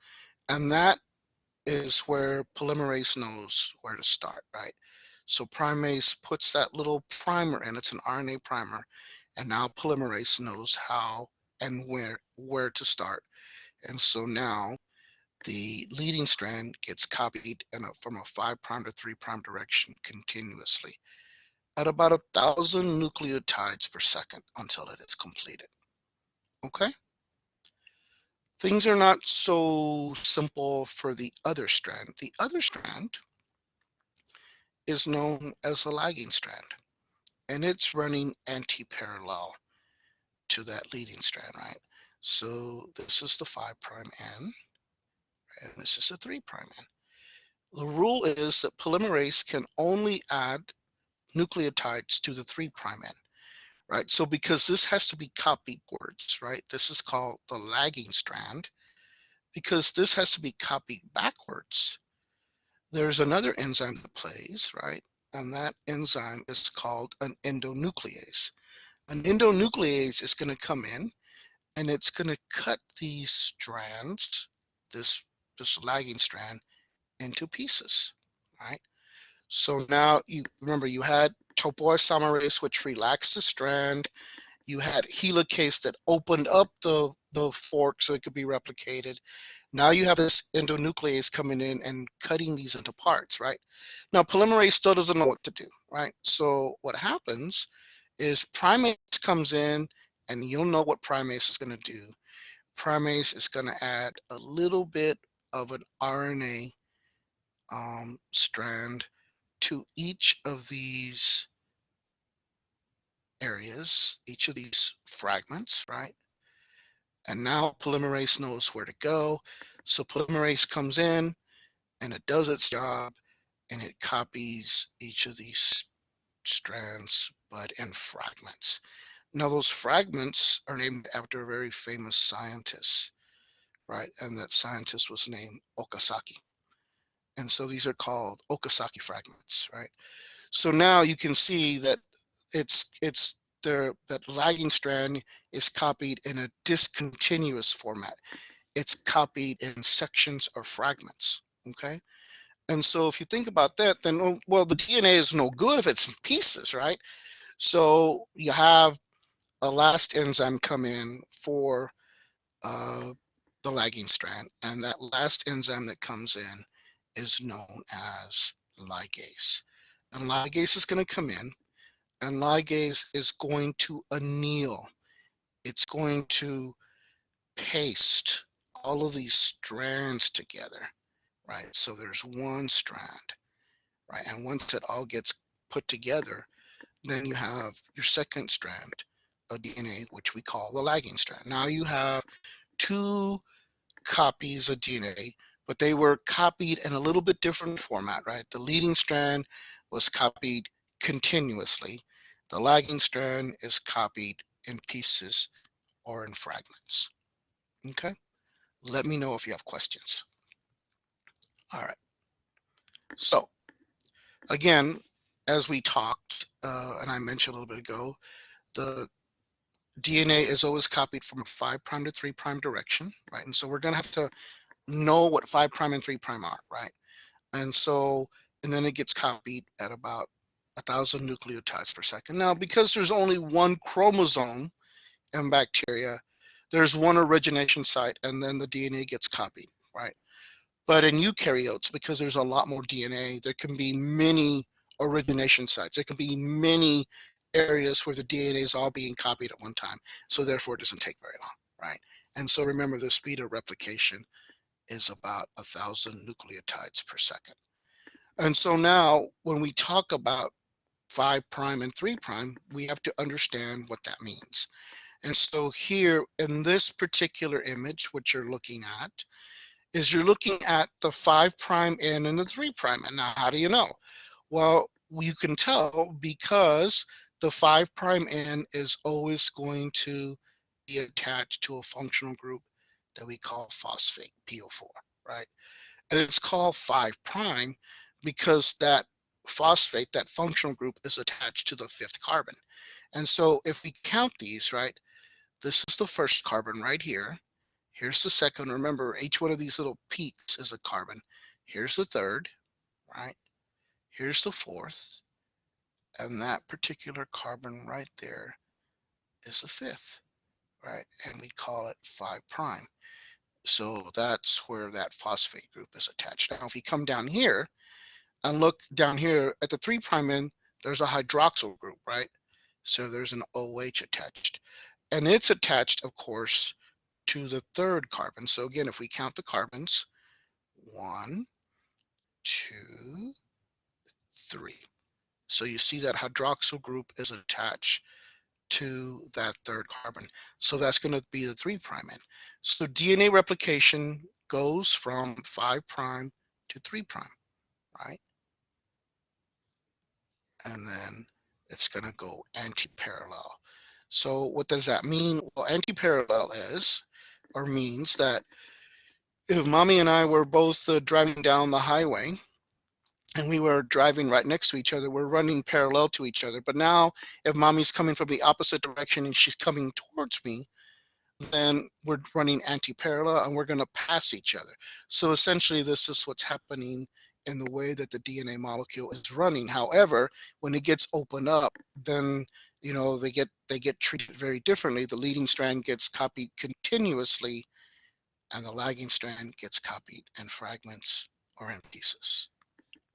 and that is where polymerase knows where to start, right? So primase puts that little primer in, it's an RNA primer, and now polymerase knows how and where to start. And so now the leading strand gets copied from a 5' to 3' direction continuously at about 1,000 nucleotides per second until it is completed. Okay? Things are not so simple for the other strand. The other strand is known as the lagging strand, and it's running anti-parallel to that leading strand, right? So this is the 5' end, and this is the 3' end. The rule is that polymerase can only add nucleotides to the 3' end, right? So because this has to be copied backwards, right? This is called the lagging strand. Because this has to be copied backwards, there's another enzyme that plays, right? And that enzyme is called an endonuclease. An endonuclease is going to come in and it's going to cut these strands, this lagging strand, into pieces, right? So now you remember you had topoisomerase, which relaxed the strand. You had helicase that opened up the fork so it could be replicated. Now you have this endonuclease coming in and cutting these into parts, right? Now polymerase still doesn't know what to do, right? So what happens is primase comes in, and you'll know what primase is going to do. Primase is going to add a little bit of an RNA strand to each of these areas, each of these fragments, right? And now polymerase knows where to go. So polymerase comes in and it does its job and it copies each of these strands, but in fragments. Now those fragments are named after a very famous scientist, right? And that scientist was named Okazaki. And so these are called Okazaki fragments, right? So now you can see that that lagging strand is copied in a discontinuous format. It's copied in sections or fragments, okay? And so if you think about that, then, oh, well, the DNA is no good if it's in pieces, right? So you have a last enzyme come in for the lagging strand, and that last enzyme that comes in is known as ligase. And ligase is going to come in, and ligase is going to anneal. It's going to paste all of these strands together, right? So there's one strand, right? And once it all gets put together, then you have your second strand of DNA, which we call the lagging strand. Now you have two copies of DNA, but they were copied in a little bit different format, right? The leading strand was copied continuously. The lagging strand is copied in pieces or in fragments. Okay? Let me know if you have questions. All right. So again, as we talked, and I mentioned a little bit ago, the DNA is always copied from a 5' to 3' direction, right? And so we're going to have to know what 5' and 3' are, right? And so, and then it gets copied at about 1,000 nucleotides per second. Now, because there's only one chromosome in bacteria, there's one origination site, and then the DNA gets copied, right? But in eukaryotes, because there's a lot more DNA, there can be many origination sites. There can be many areas where the DNA is all being copied at one time. So therefore, it doesn't take very long, right? And so remember, the speed of replication is about 1,000 nucleotides per second. And so now when we talk about 5' and 3', we have to understand what that means. And so here in this particular image, what you're looking at is you're looking at the 5' end and the 3' end. Now, how do you know? Well, you can tell because the 5' end is always going to be attached to a functional group that we call phosphate, PO4, right? And it's called 5' because that phosphate, that functional group, is attached to the 5th carbon. And so if we count these, right, this is the first carbon right here. Here's the second. Remember, each one of these little peaks is a carbon. Here's the third, right? Here's the fourth. And that particular carbon right there is the 5th, right? And we call it 5'. So that's where that phosphate group is attached. Now, if you come down here and look down here at the 3' end, there's a hydroxyl group, right? So there's an OH attached. And it's attached, of course, to the 3rd carbon. So again, if we count the carbons, 1, 2, 3. So you see that hydroxyl group is attached to that 3rd carbon. So that's going to be the 3' end. So DNA replication goes from 5' to 3', right? And then it's going to go anti-parallel. So what does that mean? Well, anti-parallel is, or means that if mommy and I were both driving down the highway and we were driving right next to each other, we're running parallel to each other. But now if mommy's coming from the opposite direction and she's coming towards me, then we're running anti-parallel and we're going to pass each other. So essentially this is what's happening in the way that the DNA molecule is running. However, when it gets opened up, then they get treated very differently. The leading strand gets copied continuously and the lagging strand gets copied in fragments or in pieces.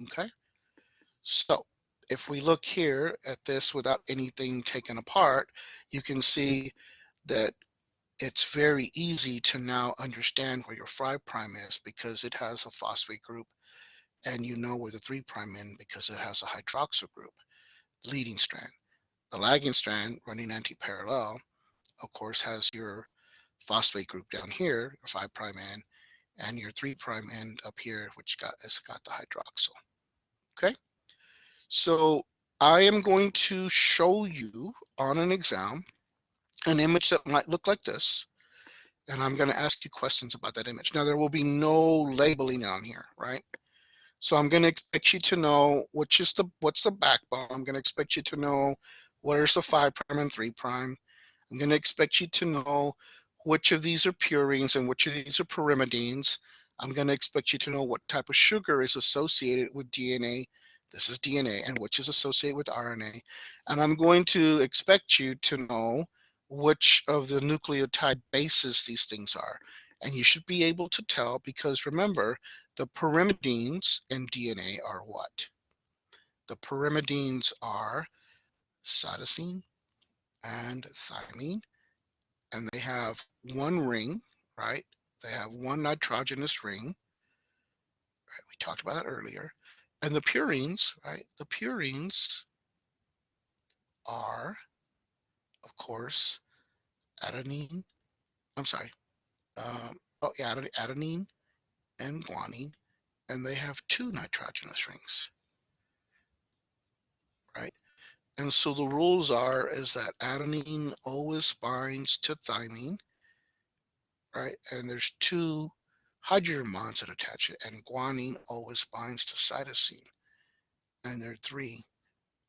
Okay, so if we look here at this without anything taken apart, you can see that it's very easy to now understand where your 5' is because it has a phosphate group, and you know where the 3' in because it has a hydroxyl group, leading strand. The lagging strand running anti-parallel, of course, has your phosphate group down here, your 5' end, and your 3' end up here, which has got the hydroxyl. Okay, so I am going to show you on an exam an image that might look like this, and I'm going to ask you questions about that image. Now, there will be no labeling on here, right? So I'm going to expect you to know what's the backbone. I'm going to expect you to know where's the 5' and 3'. I'm going to expect you to know which of these are purines and which of these are pyrimidines. I'm going to expect you to know what type of sugar is associated with DNA. This is DNA, and which is associated with RNA. And I'm going to expect you to know which of the nucleotide bases these things are. And you should be able to tell because remember, the pyrimidines in DNA are what? The pyrimidines are cytosine, and thymine, and they have one ring, right? They have one nitrogenous ring, right? We talked about that earlier. And the purines, right? The purines are, of course, adenine. I'm sorry. Oh, yeah, adenine and guanine, and they have two nitrogenous rings, right? And so the rules is that adenine always binds to thymine, right? And there's two hydrogen bonds that attach it, and guanine always binds to cytosine, and there are three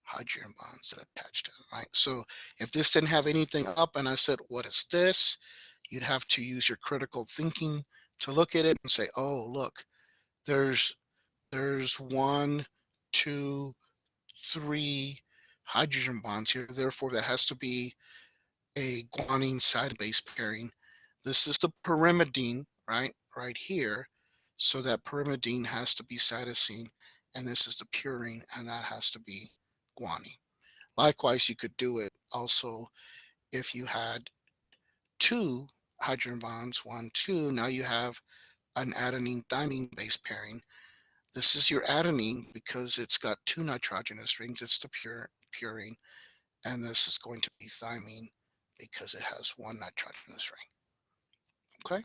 hydrogen bonds that attach to it, right? So if this didn't have anything up and I said, what is this? You'd have to use your critical thinking to look at it and say, oh, look, there's one, two, three hydrogen bonds here. Therefore, that has to be a guanine side base pairing. This is the pyrimidine, right? Right here. So that pyrimidine has to be cytosine, and this is the purine, and that has to be guanine. Likewise, you could do it also if you had two hydrogen bonds, one, two. Now you have an adenine thymine base pairing. This is your adenine because it's got two nitrogenous rings. It's the purine, and this is going to be thymine because it has one nitrogenous ring. Okay.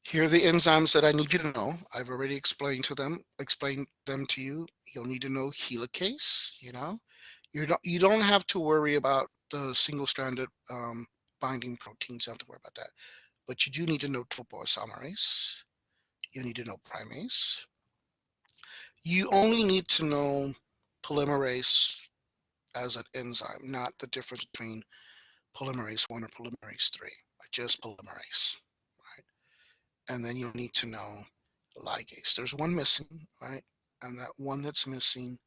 Here are the enzymes that I need you to know. I've already explained them to you. You'll need to know helicase. You don't have to worry about the single-stranded binding proteins. You don't have to worry about that. But you do need to know topoisomerase. You need to know primase. You only need to know polymerase as an enzyme, not the difference between polymerase 1 or polymerase 3, just polymerase, right? And then you'll need to know ligase. There's one missing, right? And that one that's missing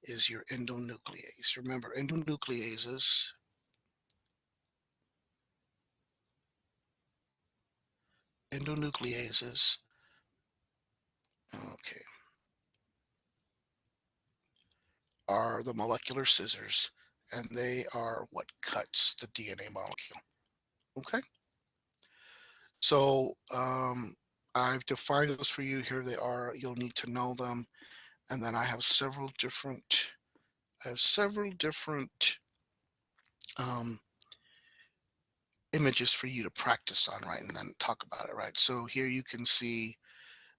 is your endonuclease. Remember, endonucleases okay, are the molecular scissors, and they are what cuts the DNA molecule. Okay, so I've defined those for you. Here they are. You'll need to know them, and then I have several different um, images for you to practice on, right, and then talk about it, right? So here you can see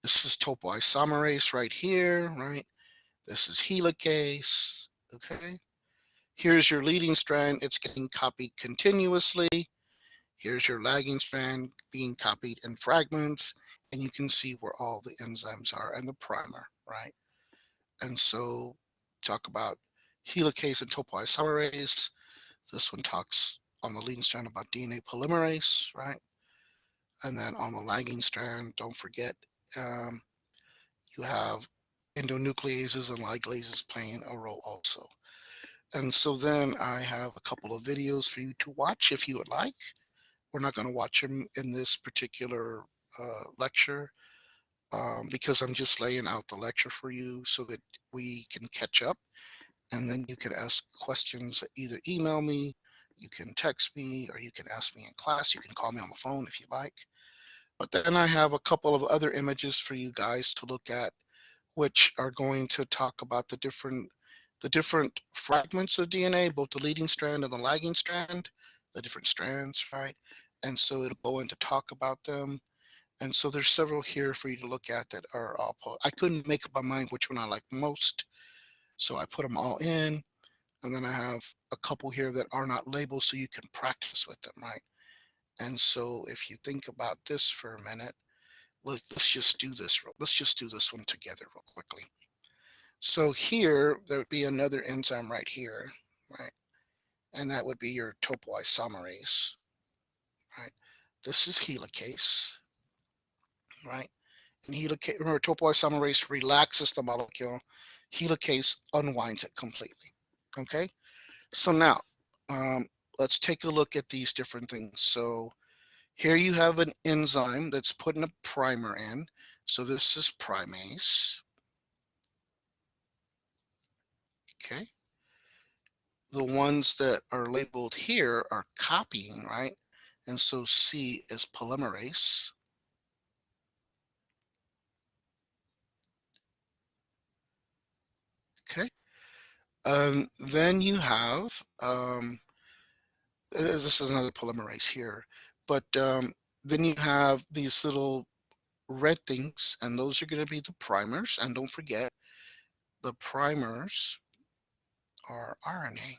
this is topoisomerase right here, right? This is helicase, okay? Here's your leading strand. It's getting copied continuously. Here's your lagging strand being copied in fragments, and you can see where all the enzymes are and the primer, right? And so talk about helicase and topoisomerase. This one talks on the leading strand about DNA polymerase, right? And then on the lagging strand, don't forget, you have endonucleases and ligases playing a role also. And so then I have a couple of videos for you to watch if you would like. We're not going to watch them in this particular lecture because I'm just laying out the lecture for you so that we can catch up. And then you can ask questions, either email me, you can text me, or you can ask me in class. You can call me on the phone if you like. But then I have a couple of other images for you guys to look at, which are going to talk about the different fragments of DNA, both the leading strand and the lagging strand, the different strands, right? And so it'll go in to talk about them. And so there's several here for you to look at that are all, I couldn't make up my mind which one I like most. So I put them all in, and then I have a couple here that are not labeled so you can practice with them, right? And so if you think about this for a minute, let's just do this. Let's just do this one together real quickly. So here, there would be another enzyme right here, right? And that would be your topoisomerase, right? This is helicase, right? And helicase, remember, topoisomerase relaxes the molecule. Helicase unwinds it completely, okay? So now, let's take a look at these different things. So here you have an enzyme that's putting a primer in. So this is primase, okay? the ones that are labeled here are copying, right? And so C is polymerase. Okay. Then you have, this is another polymerase here, but then you have these little red things, and those are going to be the primers. And don't forget, the primers are RNA.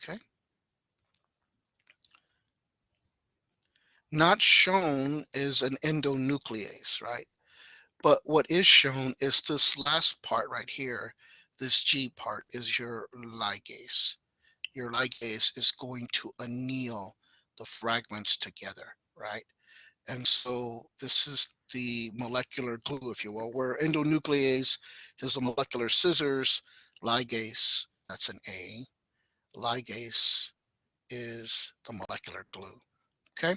Okay. Not shown is an endonuclease, right? But what is shown is this last part right here. This G part is your ligase. Your ligase is going to anneal the fragments together, right? And so this is the molecular glue, if you will, where endonuclease is the molecular scissors, ligase, that's an A, ligase is the molecular glue, okay?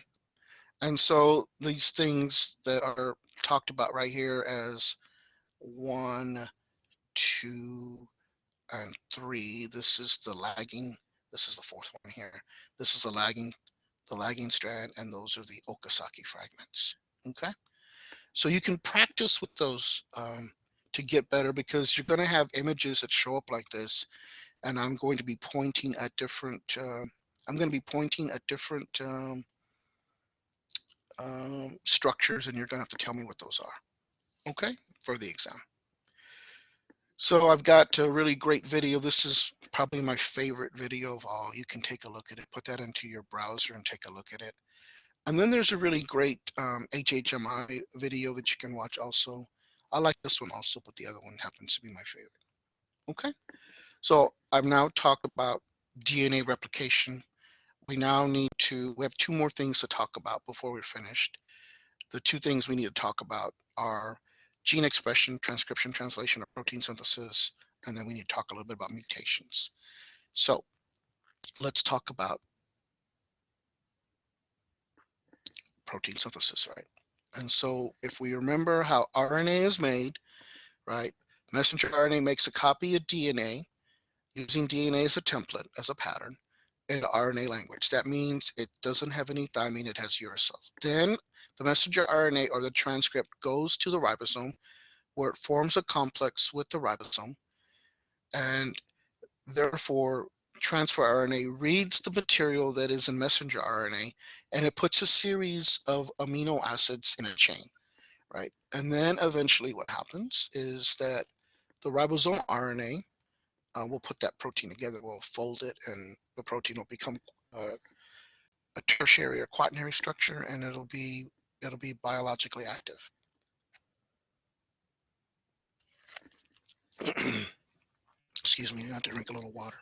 And so these things that are talked about right here as 1, 2, and 3, this is the lagging, this is the fourth one here. This is the lagging strand, and those are the Okazaki fragments, okay? So you can practice with those to get better, because you're going to have images that show up like this, and I'm going to be pointing at different. Structures, and you're going to have to tell me what those are. Okay, for the exam. So I've got a really great video. This is probably my favorite video of all. You can take a look at it. Put that into your browser and take a look at it. And then there's a really great HHMI video that you can watch also. I like this one also, but the other one happens to be my favorite. Okay, so I've now talked about DNA replication. We have 2 more things to talk about before we're finished. The 2 things we need to talk about are gene expression, transcription, translation, or protein synthesis, and then we need to talk a little bit about mutations. So let's talk about protein synthesis, right? And so if we remember how RNA is made, right? Messenger RNA makes a copy of DNA using DNA as a template, as a pattern, in RNA language. That means it doesn't have any thymine, it has uracil. Then the messenger RNA, or the transcript, goes to the ribosome, where it forms a complex with the ribosome, and therefore transfer RNA reads the material that is in messenger RNA, and it puts a series of amino acids in a chain, right? And then eventually what happens is that the ribosome RNA will put that protein together, we'll fold it, and the protein will become a tertiary or quaternary structure, and it'll be biologically active. Excuse me, I have to drink a little water.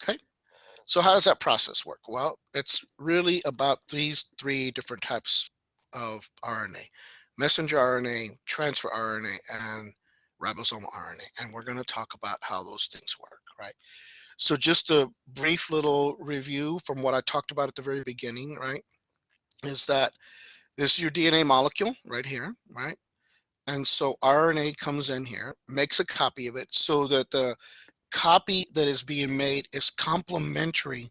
Okay, so how does that process work? Well, it's really about these 3 different types of RNA: messenger RNA, transfer RNA, and ribosomal RNA. And we're going to talk about how those things work, right? So just a brief little review from what I talked about at the very beginning, right, is that this is your DNA molecule right here, right? And so RNA comes in here, makes a copy of it, so that the copy that is being made is complementary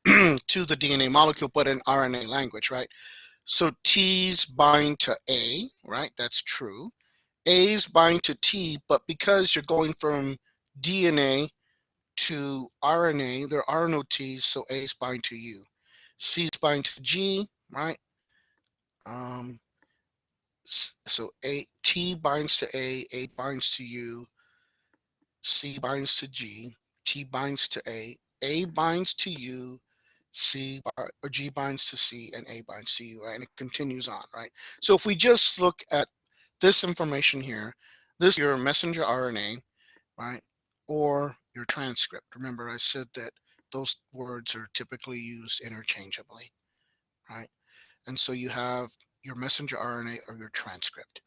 to the DNA molecule, but in RNA language, right? So T's bind to A, right? That's true. A's bind to T, but because you're going from DNA to RNA, there are no T's, so A's bind to U. C's bind to G, right? So T binds to A binds to U, C binds to G, T binds to A binds to U, or G binds to C, and A binds to U, right? And it continues on, right? So if we just look at this information here, this is your messenger RNA, right? Or your transcript. Remember, I said that those words are typically used interchangeably, right? And so you have your messenger RNA or your transcript.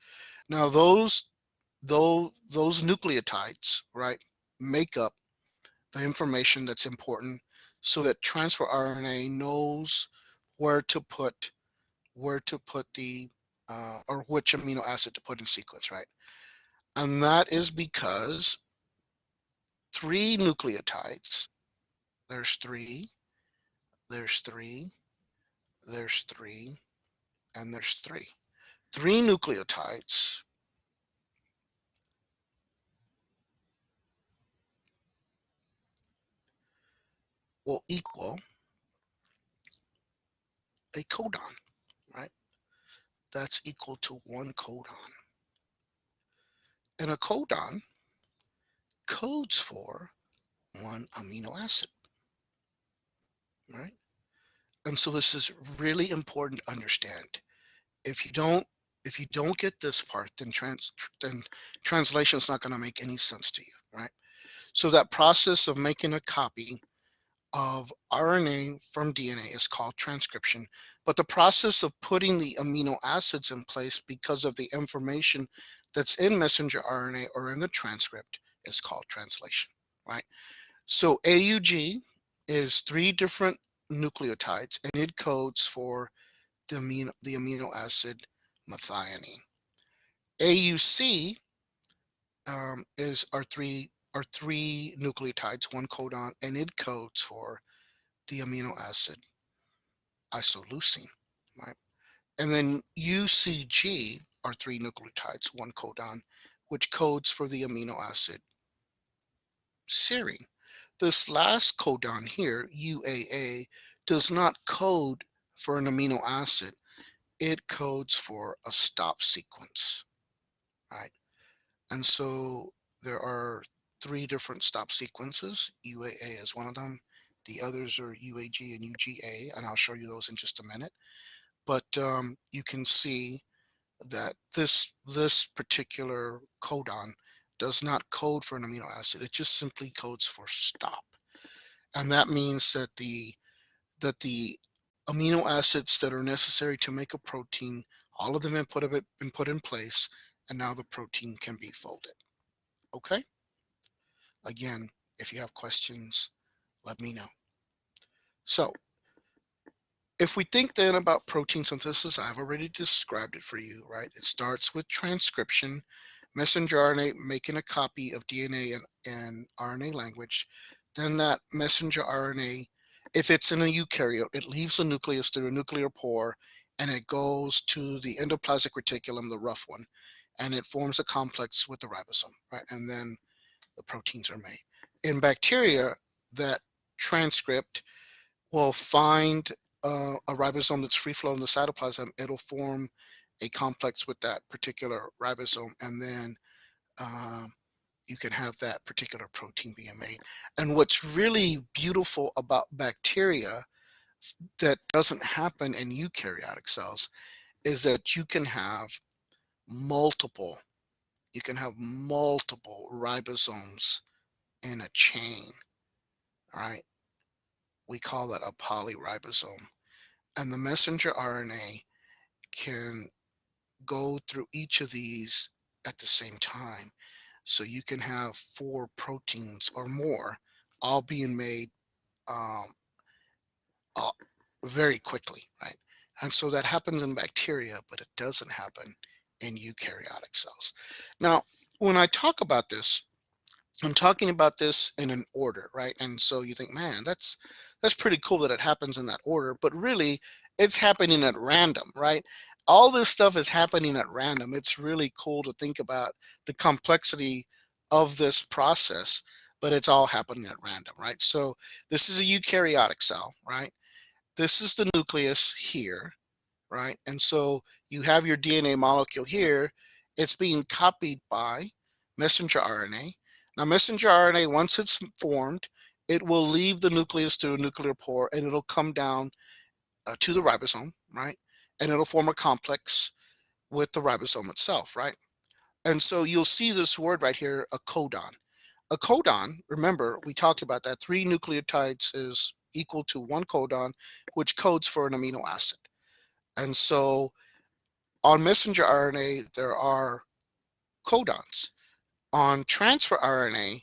Now those nucleotides, right, make up the information that's important, so that transfer RNA knows where to put the or which amino acid to put in sequence, right? And that is because 3 nucleotides there's 3, there's 3, there's 3, and there's 3. 3 nucleotides will equal a codon, right? That's equal to 1 codon. And a codon codes for 1 amino acid, right? And so this is really important to understand. If you don't get this part, then translation is not going to make any sense to you, right? So that process of making a copy of RNA from DNA is called transcription, but the process of putting the amino acids in place because of the information that's in messenger RNA or in the transcript is called translation, right? So AUG is 3 different nucleotides, and it codes for the amino acid methionine. AUC is our three nucleotides, 1 codon, and it codes for the amino acid isoleucine, right? And then UCG are 3 nucleotides, 1 codon, which codes for the amino acid serine. This last codon here, UAA, does not code for an amino acid. It codes for a stop sequence, right? And so there are 3 different stop sequences. UAA is one of them. The others are UAG and UGA, and I'll show you those in just a minute. But you can see that this particular codon does not code for an amino acid. It just simply codes for stop. And that means that the amino acids that are necessary to make a protein, all of them have been put in place, and now the protein can be folded. Okay? Again, if you have questions, let me know. So if we think then about protein synthesis, I've already described it for you, right? It starts with transcription, messenger RNA making a copy of DNA and RNA language. Then that messenger RNA, if it's in a eukaryote, it leaves the nucleus through a nuclear pore, and it goes to the endoplasmic reticulum, the rough one, and it forms a complex with the ribosome, right? And then the proteins are made. In bacteria, that transcript will find a ribosome that's free flowing in the cytoplasm. It'll form a complex with that particular ribosome, and then you can have that particular protein being made. And what's really beautiful about bacteria that doesn't happen in eukaryotic cells is that multiple you can have multiple ribosomes in a chain, right? We call that a polyribosome. And the messenger RNA can go through each of these at the same time. So you can have 4 proteins or more all being made um, uh, very quickly, right? And so that happens in bacteria, but it doesn't happen in eukaryotic cells. Now, when I talk about this, I'm talking about this in an order, right? And so you think, man, that's pretty cool that it happens in that order, but really it's happening at random, right? All this stuff is happening at random. It's really cool to think about the complexity of this process, but it's all happening at random, right? So this is a eukaryotic cell, right? This is the nucleus here, right? And so you have your DNA molecule here. It's being copied by messenger RNA. Now, messenger RNA, once it's formed, it will leave the nucleus through a nuclear pore, and it'll come down to the ribosome, right? And it'll form a complex with the ribosome itself, right? And so you'll see this word right here, a codon. A codon, remember, we talked about that. 3 nucleotides is equal to 1 codon, which codes for an amino acid. And so on messenger RNA, there are codons. On transfer RNA,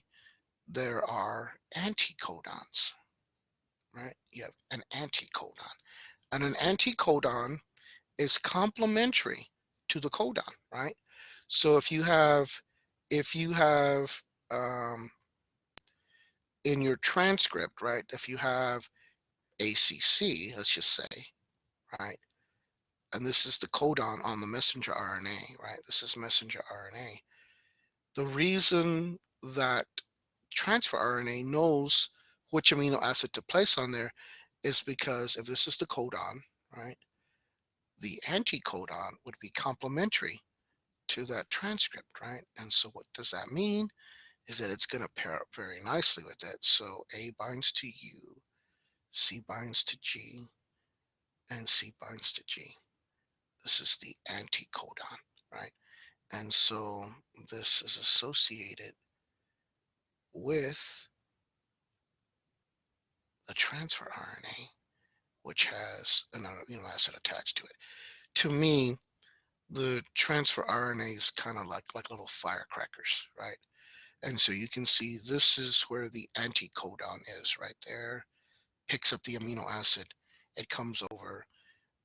there are anticodons, right? You have an anticodon. And an anticodon is complementary to the codon, right? So if you have um, in your transcript, right, if you have ACC, let's just say, right, and this is the codon on the messenger RNA, right, this is messenger RNA. The reason that transfer RNA knows which amino acid to place on there is because if this is the codon, right, the anticodon would be complementary to that transcript, right? And so what does that mean? Is that it's going to pair up very nicely with it. So A binds to U, C binds to G, and C binds to G. This is the anticodon, right? And so this is associated with the transfer RNA, which has an amino acid attached to it. To me, the transfer RNA is kind of like little firecrackers, right? And so you can see this is where the anticodon is right there, picks up the amino acid, it comes over,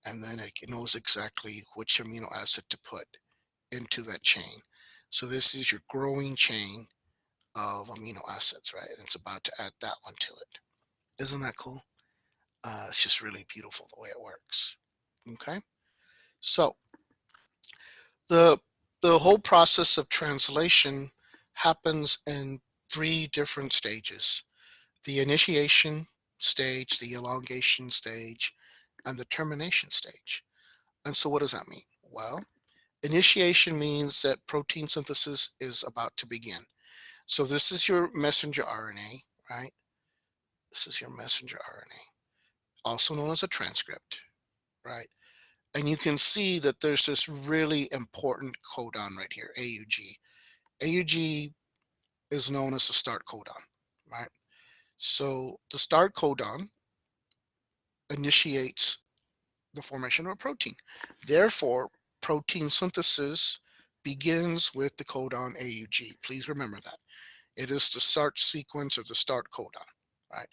and then it knows exactly which amino acid to put into that chain. So this is your growing chain of amino acids, right? And it's about to add that one to it. Isn't that cool? It's just really beautiful the way it works. Okay, so the whole process of translation happens in 3 different stages: the initiation stage, the elongation stage, and the termination stage. And so what does that mean? Well, initiation means that protein synthesis is about to begin. So this is your messenger RNA, right? This is your messenger RNA, also known as a transcript, right? And you can see that there's this really important codon right here, AUG. AUG is known as the start codon, right? So the start codon initiates the formation of a protein. Therefore, protein synthesis begins with the codon AUG. Please remember that. It is the start sequence of the start codon, right?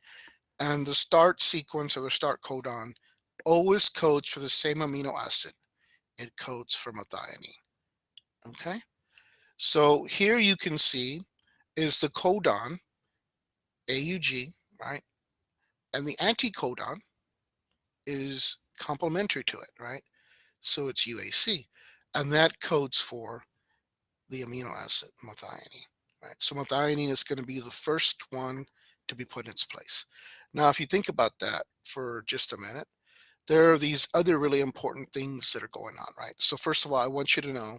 And the start sequence of the start codon always codes for the same amino acid. It codes for methionine, okay? So here you can see is the codon AUG, right? And the anticodon is complementary to it, right? So it's UAC, and that codes for the amino acid methionine, right? So methionine is going to be the first one to be put in its place. Now, if you think about that for just a minute, there are these other really important things that are going on, right? So first of all, I want you to know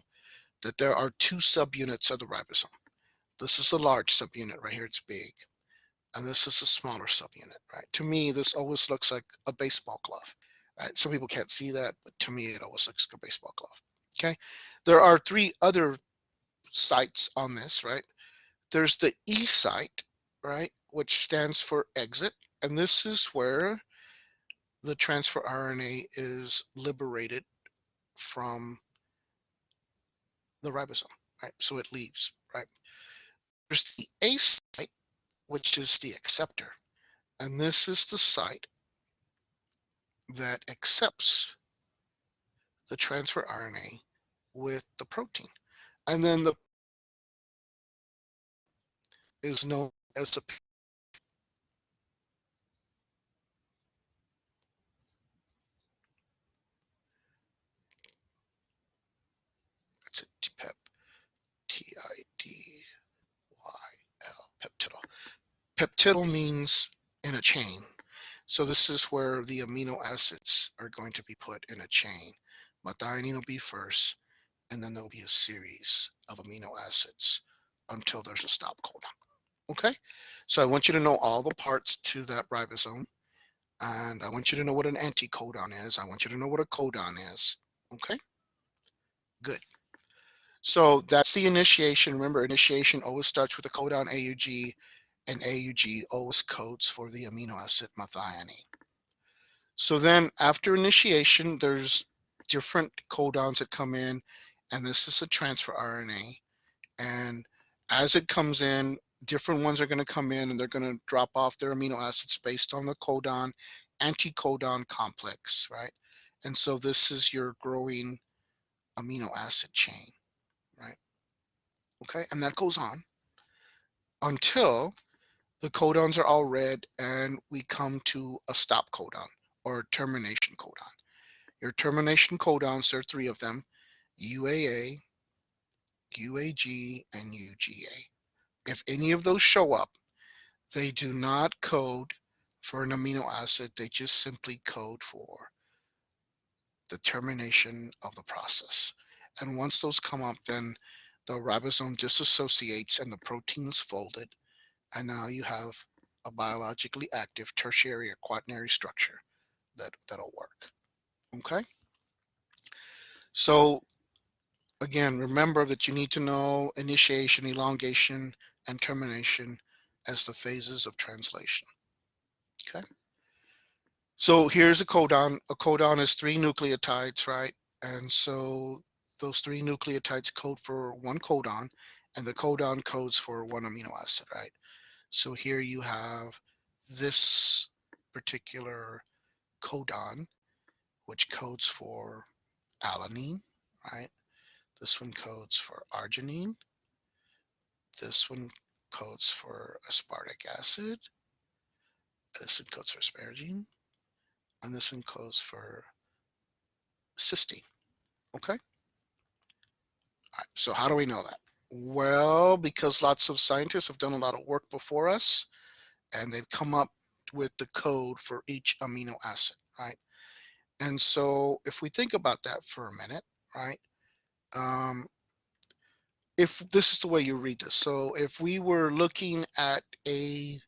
that there are 2 subunits of the ribosome. This is a large subunit right here, it's big. And this is a smaller subunit, right? To me, this always looks like a baseball glove, right? Some people can't see that, but to me, it always looks like a baseball glove, okay? There are 3 other sites on this, right? There's the E site, right, which stands for exit, and this is where the transfer RNA is liberated from the ribosome, right? So it leaves, right? There's the A site, which is the acceptor, and this is the site that accepts the transfer RNA with the protein. And then the is known as a it's a pep TIDYL peptidyl. Peptidyl means in a chain. So this is where the amino acids are going to be put in a chain. Methionine will be first, and then there'll be a series of amino acids until there's a stop codon. Okay, so I want you to know all the parts to that ribosome, and I want you to know what an anticodon is. I want you to know what a codon is. Okay, good. So that's the initiation. Remember, initiation always starts with a codon AUG, and AUG always codes for the amino acid methionine. So then after initiation, there's different codons that come in, and this is a transfer RNA. And as it comes in, different ones are going to come in and they're going to drop off their amino acids based on the codon, anticodon complex, right? And so this is your growing amino acid chain, right? Okay, and that goes on until the codons are all red, and we come to a stop codon or termination codon. Your termination codons, there are three of them: UAA, UAG, and UGA. If any of those show up, they do not code for an amino acid, they just simply code for the termination of the process. And once those come up, then the ribosome disassociates and the protein is folded, and now you have a biologically active tertiary or quaternary structure that'll work. Okay? So again, remember that you need to know initiation, elongation, and termination as the phases of translation. Okay? So here's a codon. A codon is 3 nucleotides, right? And so those 3 nucleotides code for one codon, and the codon codes for one amino acid, right? So here you have this particular codon, which codes for alanine, right? This one codes for arginine. This one codes for aspartic acid. This one codes for asparagine. And this one codes for cysteine. Okay? All right, so how do we know that? Well, because lots of scientists have done a lot of work before us, and they've come up with the code for each amino acid, right? And so if we think about that for a minute, right? If this is the way you read this, so if we were looking at ACC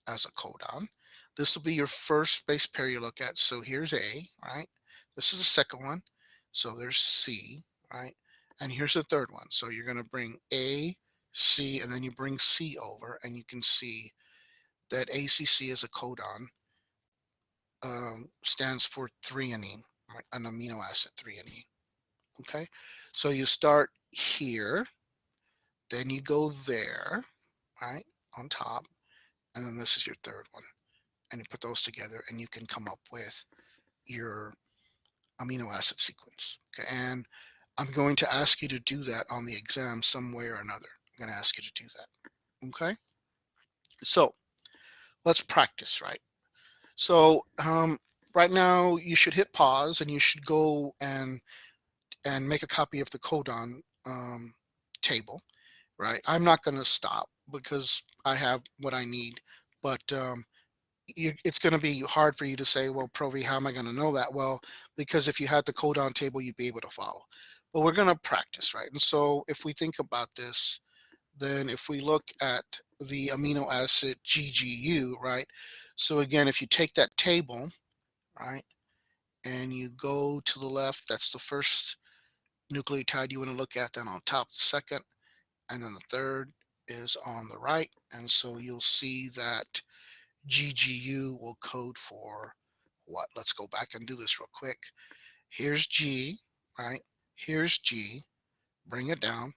as a codon, this will be your first base pair you look at. So here's A, right? This is the second one. So there's C, right? And here's the third one. So you're going to bring A, C, and then you bring C over, and you can see that ACC as a codon stands for threonine, right? An amino acid, threonine. Okay, so you start here, then you go there, right, on top, and then this is your third one, and you put those together, and you can come up with your amino acid sequence. Okay, and I'm going to ask you to do that on the exam some way or another. I'm going to ask you to do that. Okay, so let's practice, right? So right now you should hit pause, and you should go and make a copy of the codon table, right? I'm not going to stop because I have what I need, but it's going to be hard for you to say, well, Provi, how am I going to know that? Well, because if you had the codon table, you'd be able to follow. But we're going to practice, right? And so if we think about this, then if we look at the amino acid GGU, right? So again, if you take that table, right, and you go to the left, that's the first nucleotide you want to look at, then on top, the second, and then the third is on the right. And so you'll see that GGU will code for what? Let's go back and do this real quick. Here's G, right? Here's G, bring it down,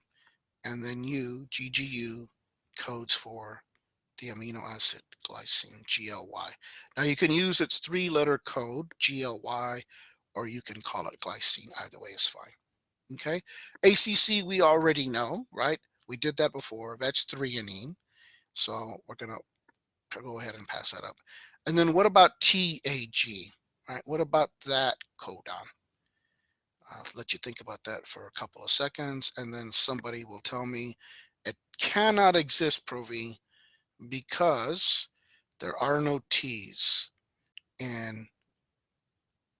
and then GGU codes for the amino acid glycine, GLY. Now you can use its 3-letter code, GLY, or you can call it glycine. Either way is fine. Okay, ACC we already know, right? We did that before. That's threonine. So we're going to go ahead and pass that up. And then what about TAG? Right? What about that codon? I'll let you think about that for a couple of seconds, and then somebody will tell me it cannot exist, Provi, because there are no T's in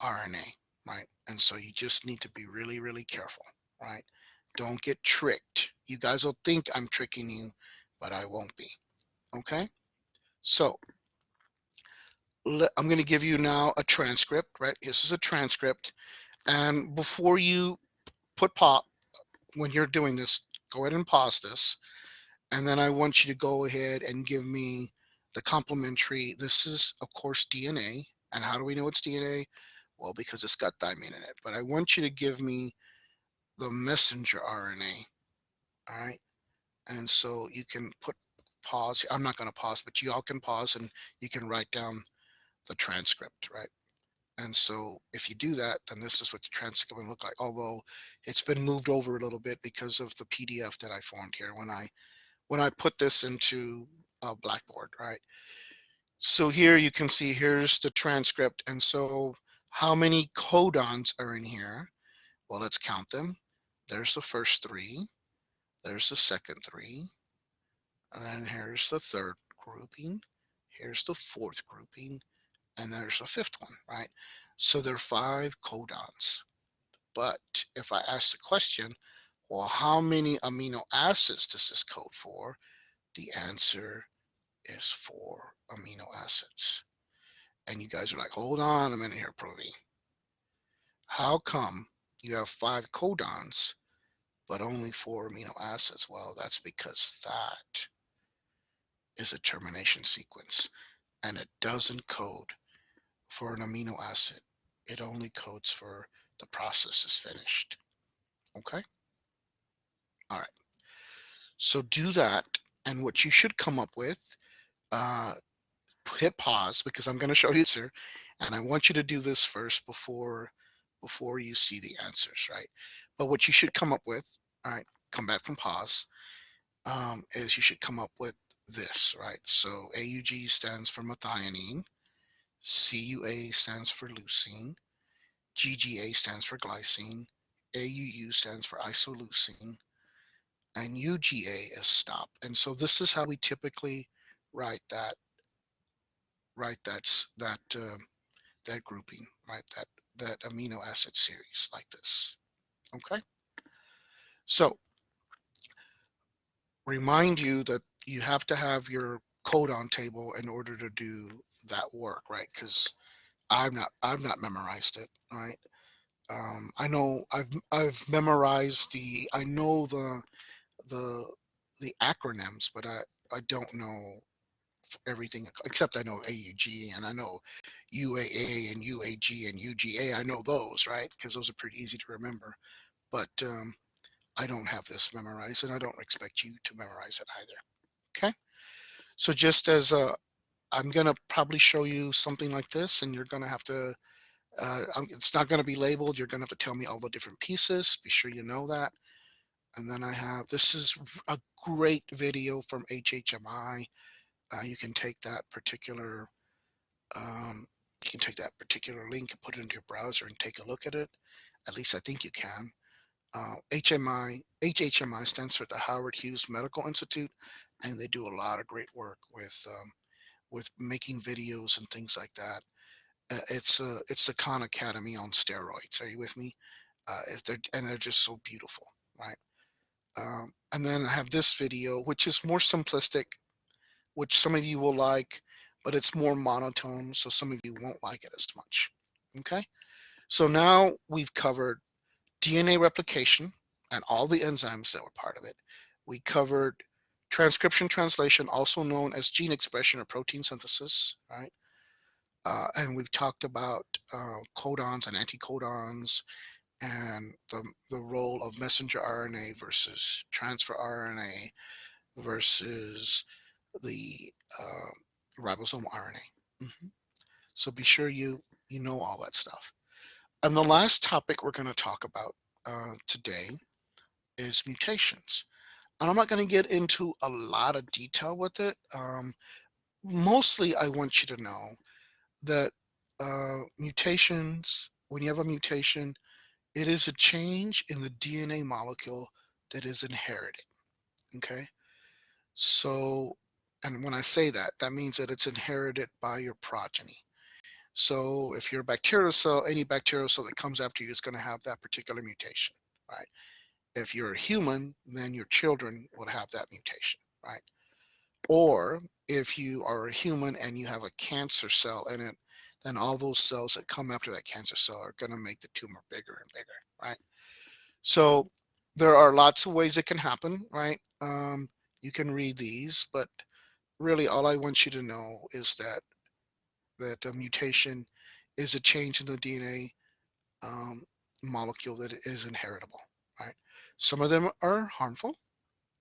RNA, right? And so you just need to be really, really careful, right? Don't get tricked. You guys will think I'm tricking you, but I won't be. Okay? So I'm going to give you now a transcript, right? This is a transcript. And before you put pop, when you're doing this, go ahead and pause this. And then I want you to go ahead and give me the complementary. This is, of course, DNA. And how do we know it's DNA? Well, because it's got thymine in it. But I want you to give me the messenger RNA. All right. And so you can put pause. I'm not going to pause, but you all can pause and you can write down the transcript, right? And so if you do that, then this is what the transcript will look like. Although it's been moved over a little bit because of the PDF that I formed here when I when I put this into Blackboard, right? So here you can see here's the transcript. And so how many codons are in here? Well, let's count them. There's the first three. There's the second three. And then here's the third grouping. Here's the fourth grouping. And there's the fifth one, right? So there are 5 codons. But if I ask the question, well, how many amino acids does this code for? The answer is 4 amino acids. And you guys are like, hold on a minute here, Provi. How come you have 5 codons, but only 4 amino acids? Well, that's because that is a termination sequence, and it doesn't code for an amino acid. It only codes for the process is finished. Okay? All right. So do that, and what you should come up with, hit pause because I'm going to show you the answer, and I want you to do this first before you see the answers, right? But what you should come up with, all right, come back from pause, is you should come up with this, right? So AUG stands for methionine, CUA stands for leucine, GGA stands for glycine, AUU stands for isoleucine, and UGA is stop. And so this is how we typically write that that grouping, right? That amino acid series like this. Okay. So remind you that you have to have your codon table in order to do that work, right? Because I've not memorized it, right? I know I've memorized I know the the acronyms, but I don't know everything except I know AUG and I know UAA and UAG and UGA. I know those, right? Because those are pretty easy to remember. But I don't have this memorized, and I don't expect you to memorize it either. Okay. So just as I'm gonna probably show you something like this, and you're gonna have to. It's not going to be labeled. You're going to have to tell me all the different pieces. Be sure you know that. And then I have, this is a great video from HHMI. You can take that particular, link and put it into your browser and take a look at it. At least I think you can. HHMI stands for the Howard Hughes Medical Institute, and they do a lot of great work with making videos and things like that. It's the Khan Academy on steroids. Are you with me? They're just so beautiful, right? And then I have this video, which is more simplistic, which some of you will like, but it's more monotone, so some of you won't like it as much. Okay, so now we've covered DNA replication and all the enzymes that were part of it. We covered transcription translation, also known as gene expression or protein synthesis, right? And we've talked about codons and anticodons and the role of messenger RNA versus transfer RNA versus the ribosomal RNA. So be sure you know all that stuff. And the last topic we're going to talk about today is mutations. And I'm not going to get into a lot of detail with it. Mostly I want you to know that mutations, when you have a mutation, it is a change in the DNA molecule that is inherited. Okay. So, and when I say that, that means that it's inherited by your progeny. So if you're a bacterial cell, any bacterial cell that comes after you is going to have that particular mutation, right? If you're a human, then your children would have that mutation, right? Or if you are a human and you have a cancer cell in it, then all those cells that come after that cancer cell are going to make the tumor bigger and bigger, right? So there are lots of ways it can happen, right? You can read these, but really all I want you to know is that a mutation is a change in the DNA molecule that is inheritable, right? Some of them are harmful,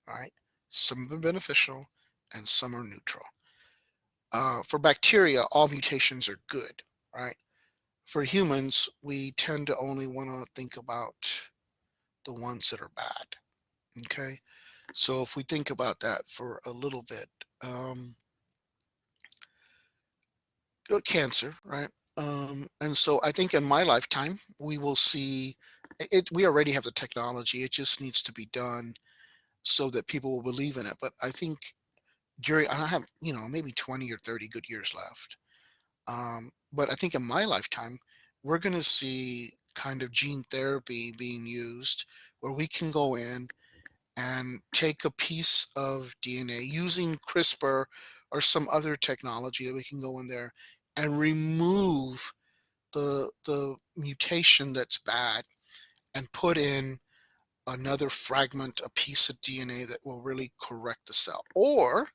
right? Some of them beneficial, and some are neutral. For bacteria, all mutations are good, right? For humans, we tend to only want to think about the ones that are bad, okay? So if we think about that for a little bit, cancer, right? And so I think in my lifetime, we will see it. We already have the technology. It just needs to be done so that people will believe in it. But I think I have, maybe 20 or 30 good years left. But I think in my lifetime, we're going to see kind of gene therapy being used where we can go in and take a piece of DNA using CRISPR or some other technology that we can go in there and remove the mutation that's bad and put in another fragment, a piece of DNA that will really correct the cell. Or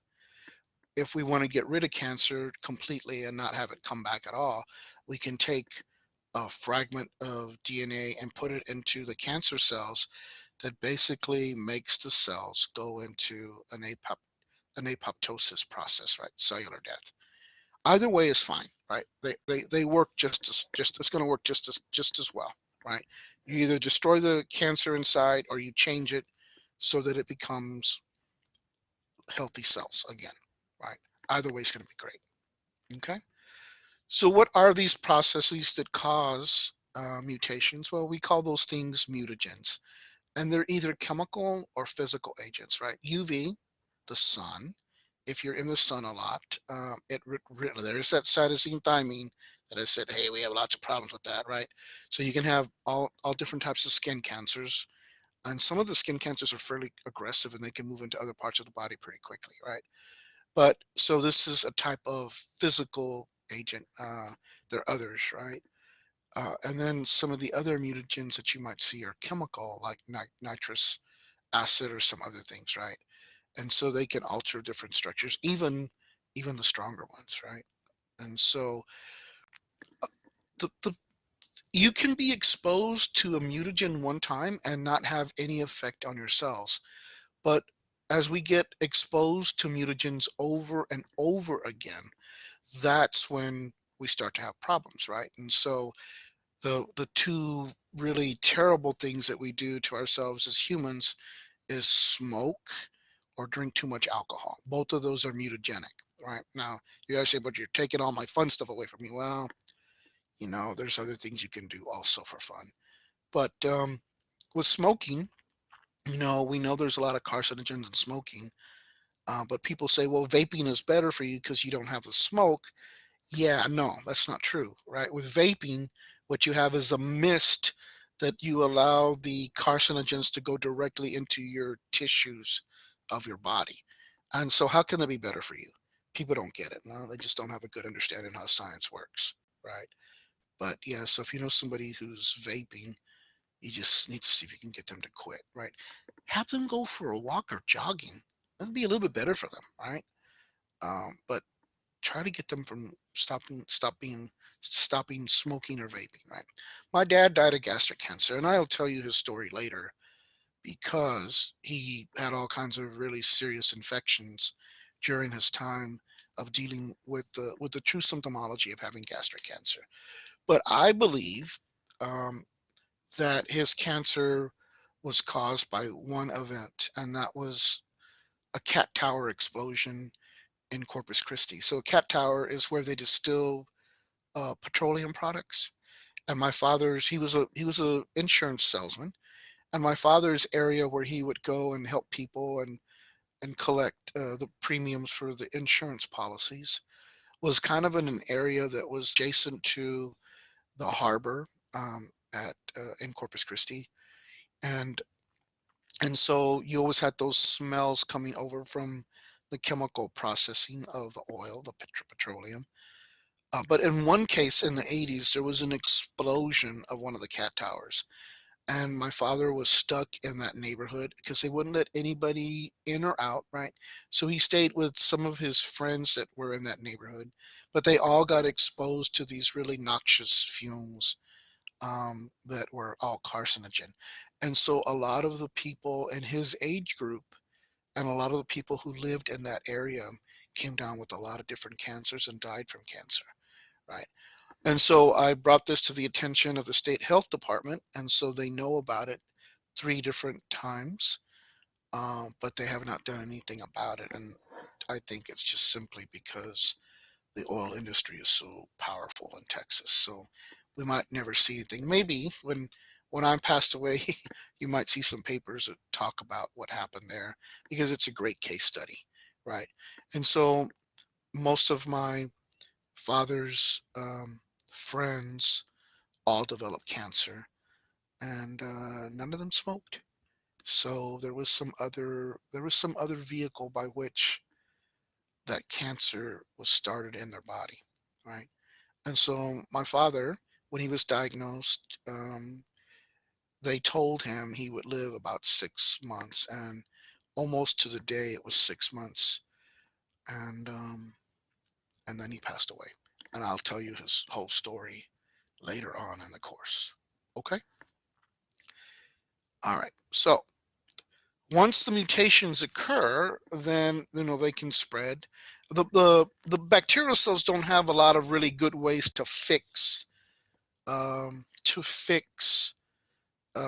if we want to get rid of cancer completely and not have it come back at all, we can take a fragment of DNA and put it into the cancer cells that basically makes the cells go into an apoptosis process, right? Cellular death. Either way is fine, right? They work just it's going to work just as well, right? You either destroy the cancer inside or you change it so that it becomes healthy cells again, right? Either way is going to be great. Okay. So what are these processes that cause mutations? Well, we call those things mutagens, and they're either chemical or physical agents, right? UV, the sun. If you're in the sun a lot, there's that cytosine thymine that I said, hey, we have lots of problems with that, right? So you can have all different types of skin cancers, and some of the skin cancers are fairly aggressive, and they can move into other parts of the body pretty quickly, right? But so this is a type of physical agent. There are others, right? And then some of the other mutagens that you might see are chemical, like nitrous acid or some other things, right? And so they can alter different structures, even the stronger ones, right? And so the you can be exposed to a mutagen one time and not have any effect on your cells. But as we get exposed to mutagens over and over again, that's when we start to have problems, right? And so the two really terrible things that we do to ourselves as humans is smoke or drink too much alcohol. Both of those are mutagenic, right? Now, you guys say, but you're taking all my fun stuff away from me. Well, there's other things you can do also for fun. But with smoking, we know there's a lot of carcinogens in smoking. But people say, well, vaping is better for you because you don't have the smoke. Yeah, no, that's not true, right? With vaping, what you have is a mist that you allow the carcinogens to go directly into your tissues of your body. And so how can that be better for you? People don't get it. Well, they just don't have a good understanding how science works, right? But yeah, so if you know somebody who's vaping, you just need to see if you can get them to quit, right? Have them go for a walk or jogging. That'd be a little bit better for them, right? But try to get them from stopping smoking or vaping, right? My dad died of gastric cancer, and I'll tell you his story later because he had all kinds of really serious infections during his time of dealing with the true symptomology of having gastric cancer. But I believe um, that his cancer was caused by one event, and that was a cat tower explosion in Corpus Christi. So a cat tower is where they distill petroleum products. And my father's he was a insurance salesman, and my father's area where he would go and help people and collect the premiums for the insurance policies was kind of in an area that was adjacent to the harbor at in Corpus Christi, and and so you always had those smells coming over from the chemical processing of the oil, the petroleum. But in one case in the 80s, there was an explosion of one of the cat towers. And my father was stuck in that neighborhood because they wouldn't let anybody in or out, right? So he stayed with some of his friends that were in that neighborhood, but they all got exposed to these really noxious fumes that were all carcinogen. And so a lot of the people in his age group and a lot of the people who lived in that area came down with a lot of different cancers and died from cancer, right? And so I brought this to the attention of the state health department, and so they know about it 3 different times. but they have not done anything about it. And I think it's just simply because the oil industry is so powerful in Texas. So we might never see anything. Maybe when I'm passed away, you might see some papers that talk about what happened there because it's a great case study, right? And so most of my father's friends all developed cancer, and none of them smoked. So there was some other vehicle by which that cancer was started in their body, right? And so my father, when he was diagnosed, they told him he would live about 6 months, and almost to the day it was 6 months, and then he passed away. And I'll tell you his whole story later on in the course. Okay. All right. So once the mutations occur, then they can spread. The bacterial cells don't have a lot of really good ways to fix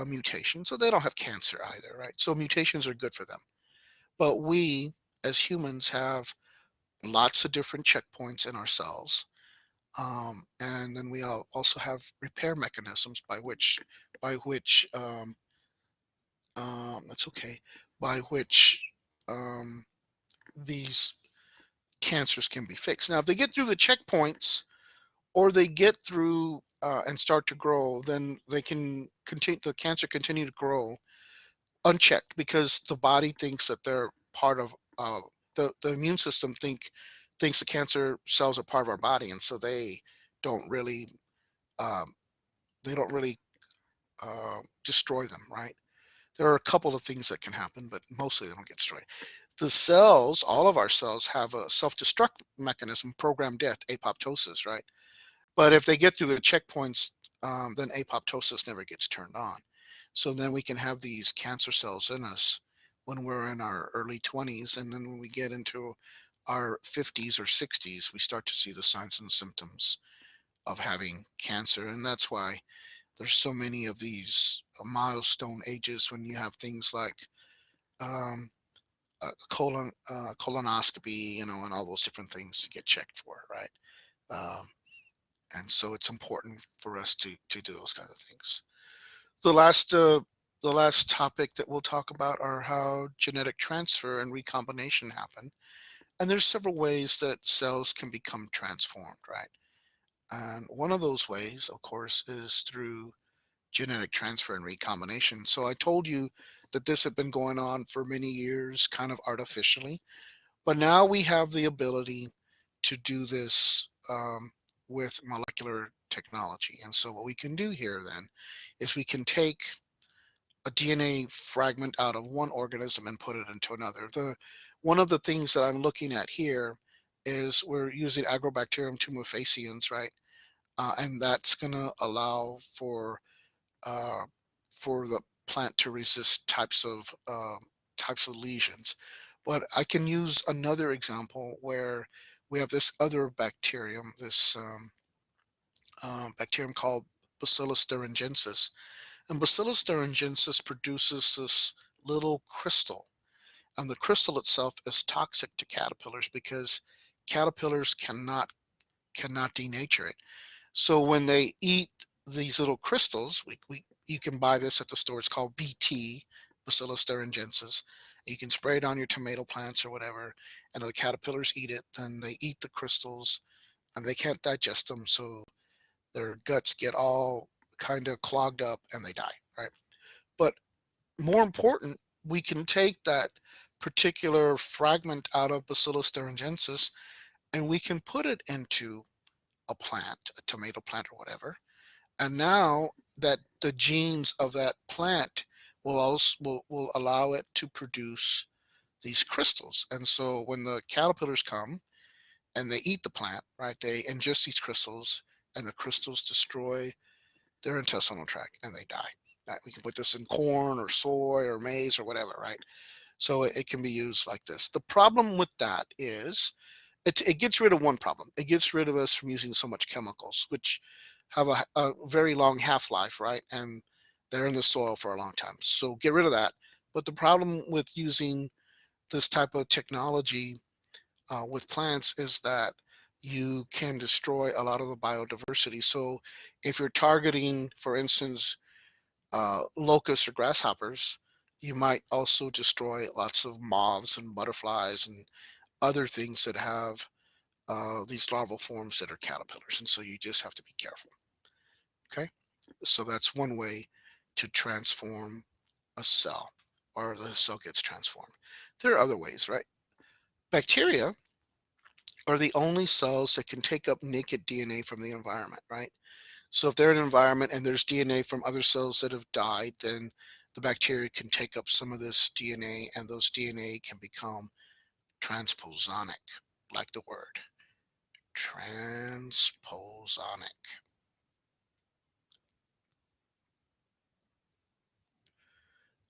mutations, so they don't have cancer either, right? So mutations are good for them. But we, as humans, have lots of different checkpoints in our cells, and then we also have repair mechanisms that's okay, by which these cancers can be fixed. Now, if they get through the checkpoints or they get through and start to grow, then they can continue. The cancer continue to grow unchecked because the body thinks that they're part of the immune system thinks the cancer cells are part of our body, and so don't really um, they don't really destroy them, right? There are a couple of things that can happen, but mostly they don't get destroyed. The cells, all of our cells, have a self-destruct mechanism, programmed death, apoptosis, right? But if they get through the checkpoints, then apoptosis never gets turned on. So then we can have these cancer cells in us when we're in our early 20s, and then when we get into our 50s or 60s, we start to see the signs and symptoms of having cancer. And that's why there's so many of these milestone ages when you have things like um, colonoscopy, and all those different things to get checked for, right? Um, and so it's important for us to do those kind of things. The last topic that we'll talk about are how genetic transfer and recombination happen. And there's several ways that cells can become transformed, right? And one of those ways, of course, is through genetic transfer and recombination. So I told you that this had been going on for many years, kind of artificially, but now we have the ability to do this with molecular technology. And so what we can do here then is we can take a DNA fragment out of one organism and put it into another. One of the things that I'm looking at here is we're using Agrobacterium tumefaciens, right? And that's going to allow uh, for the plant to resist types of lesions. But I can use another example where we have this other bacterium, this bacterium called Bacillus thuringiensis. And Bacillus thuringiensis produces this little crystal. And the crystal itself is toxic to caterpillars because caterpillars cannot denature it. So when they eat these little crystals, you can buy this at the store. It's called BT, Bacillus thuringiensis. You can spray it on your tomato plants or whatever, and the caterpillars eat it. Then they eat the crystals, and they can't digest them, so their guts get all kind of clogged up, and they die, right? But more important, we can take that particular fragment out of Bacillus thuringiensis, and we can put it into a plant, a tomato plant or whatever. And now that the genes of that plant will allow it to produce these crystals. And so when the caterpillars come and they eat the plant, right, they ingest these crystals, and the crystals destroy their intestinal tract and they die. Right? We can put this in corn or soy or maize or whatever, right? So it can be used like this. The problem with that is it gets rid of one problem. It gets rid of us from using so much chemicals, which have a very long half-life, right? And they're in the soil for a long time. So get rid of that. But the problem with using this type of technology with plants is that you can destroy a lot of the biodiversity. So if you're targeting, for instance, locusts or grasshoppers, you might also destroy lots of moths and butterflies and other things that have these larval forms that are caterpillars. And so you just have to be careful. Okay, so that's one way to transform a cell, or the cell gets transformed. There are other ways, right? Bacteria are the only cells that can take up naked DNA from the environment, right? So if they're in an environment and there's DNA from other cells that have died, then the bacteria can take up some of this DNA, and those DNA can become transposonic, like the word transposonic.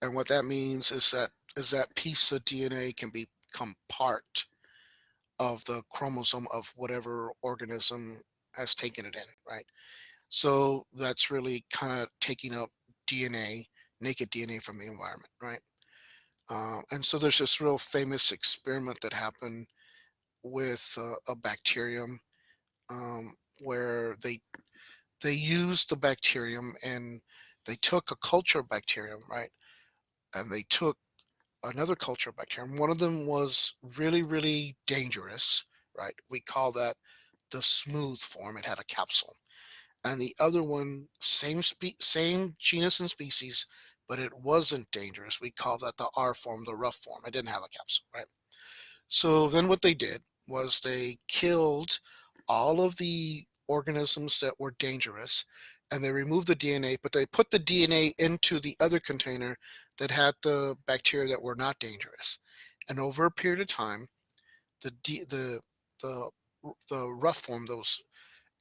And what that means is that piece of DNA can become part of the chromosome of whatever organism has taken it in, right? So that's really kind of taking up DNA, naked DNA from the environment, right? And so there's this real famous experiment that happened with a bacterium, where they used the bacterium and they took a culture of bacterium, right? And they took another culture of bacterium. One of them was really, really dangerous, right? We call that the smooth form. It had a capsule. And the other one, same genus and species, but it wasn't dangerous. We call that the R form, the rough form. It didn't have a capsule, right? So then what they did was they killed all of the organisms that were dangerous, and they removed the DNA, but they put the DNA into the other container that had the bacteria that were not dangerous. And over a period of time, the the the rough form, those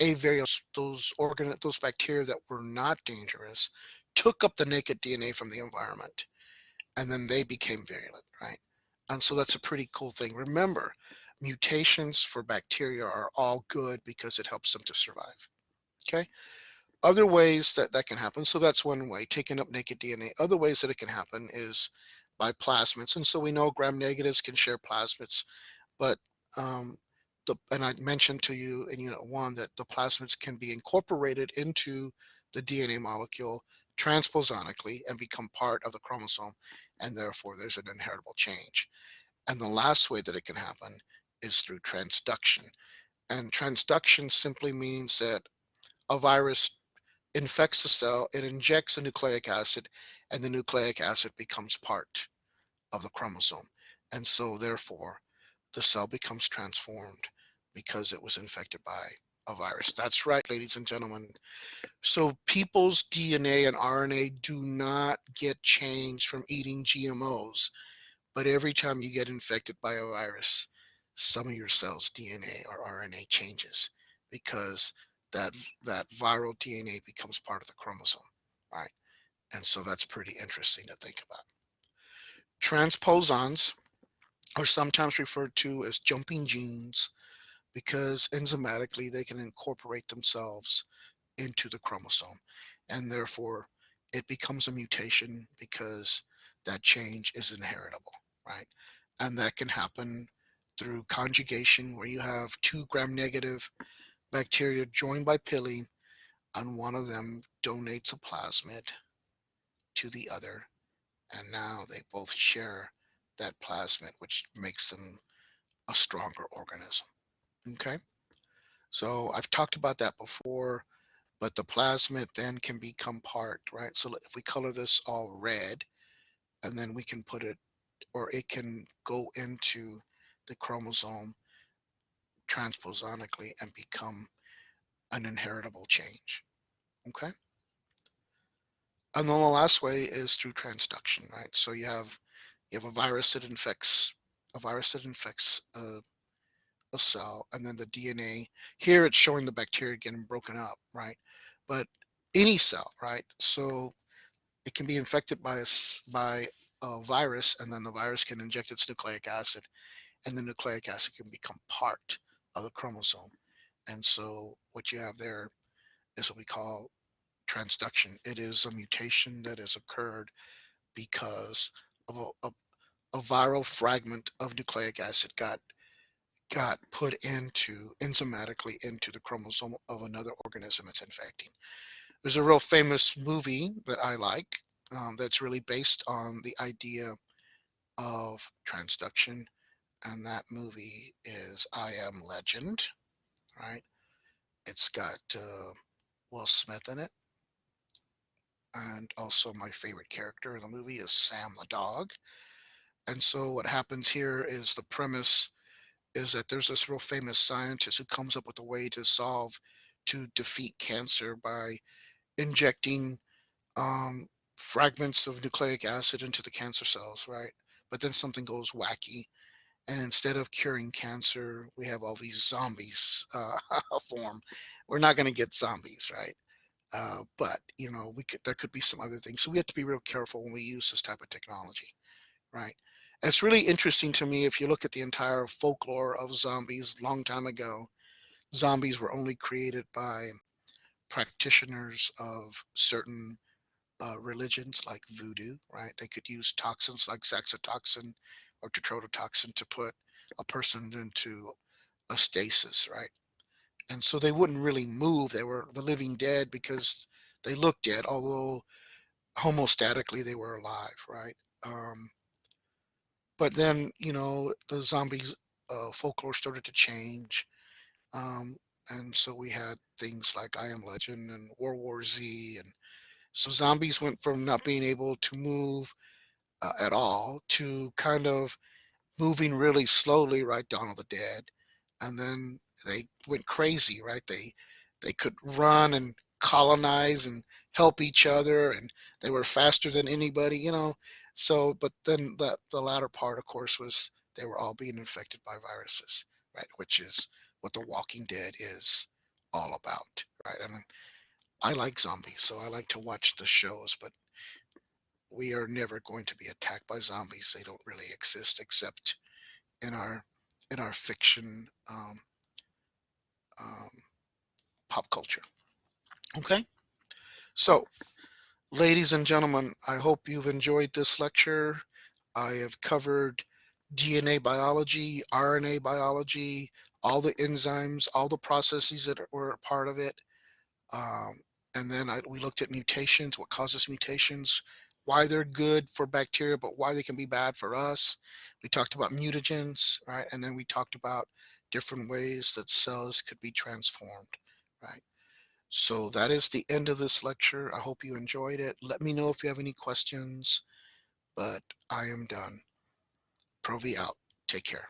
avarials, those bacteria that were not dangerous, took up the naked DNA from the environment, and then they became virulent, right? And so that's a pretty cool thing. Remember, mutations for bacteria are all good because it helps them to survive. Okay. Other ways that that can happen. So that's one way, taking up naked DNA. Other ways that it can happen is by plasmids. And so we know gram negatives can share plasmids, but um, and I mentioned to you in Unit 1 that the plasmids can be incorporated into the DNA molecule transposonically and become part of the chromosome, and therefore there's an inheritable change. And the last way that it can happen is through transduction. And transduction simply means that a virus infects the cell, it injects a nucleic acid, and the nucleic acid becomes part of the chromosome. And so therefore the cell becomes transformed because it was infected by a virus. That's right, ladies and gentlemen. So people's DNA and RNA do not get changed from eating GMOs, but every time you get infected by a virus, some of your cells' DNA or RNA changes because that that viral DNA becomes part of the chromosome, right? And so that's pretty interesting to think about. Transposons are sometimes referred to as jumping genes because enzymatically they can incorporate themselves into the chromosome, and therefore it becomes a mutation because that change is inheritable, right? And that can happen through conjugation, where you have two gram-negative bacteria joined by pili, and one of them donates a plasmid to the other, and now they both share that plasmid, which makes them a stronger organism. Okay, so I've talked about that before, but the plasmid then can become part, right? So if we color this all red, and then we can put it, or it can go into the chromosome transposonically and become an inheritable change. Okay. And then the last way is through transduction, right? So you have a virus that infects a cell, and then the DNA here it's showing the bacteria getting broken up, right? But any cell, right? So it can be infected by a virus, and then the virus can inject its nucleic acid, and the nucleic acid can become part of the chromosome. And so what you have there is what we call transduction. It is a mutation that has occurred because a viral fragment of nucleic acid got put into enzymatically into the chromosome of another organism it's infecting. There's a real famous movie that I like that's really based on the idea of transduction, and that movie is I Am Legend, right? It's got Will Smith in it, and also my favorite character in the movie is Sam the dog. And so what happens here is the premise is that there's this real famous scientist who comes up with a way to defeat cancer by injecting fragments of nucleic acid into the cancer cells, right? But then something goes wacky, and instead of curing cancer, we have all these zombies form. We're not going to get zombies, right? But there could be some other things. So we have to be real careful when we use this type of technology, right? And it's really interesting to me if you look at the entire folklore of zombies. Long time ago, zombies were only created by practitioners of certain religions like voodoo, right? They could use toxins like saxitoxin or tetrodotoxin to put a person into a stasis, right? And so they wouldn't really move. They were the living dead because they looked dead, although homostatically they were alive, right? But then, the zombies folklore started to change. Um, and so we had things like I Am Legend and World War Z. And so zombies went from not being able to move at all to kind of moving really slowly, right? Dawn of the Dead. And then they went crazy, right? They could run and colonize and help each other, and they were faster than anybody. So, but then the latter part, of course, was they were all being infected by viruses, right? Which is what The Walking Dead is all about, right? I mean, I like zombies, so I like to watch the shows, but we are never going to be attacked by zombies. They don't really exist except in our fiction um, pop culture. Okay, so ladies and gentlemen, I hope you've enjoyed this lecture. I have covered DNA biology, RNA biology, all the enzymes, all the processes that were a part of it. Um, and then we looked at mutations, what causes mutations, why they're good for bacteria, but why they can be bad for us. We talked about mutagens, right? And then we talked about different ways that cells could be transformed, right? So that is the end of this lecture. I hope you enjoyed it. Let me know if you have any questions, but I am done. Provi out. Take care.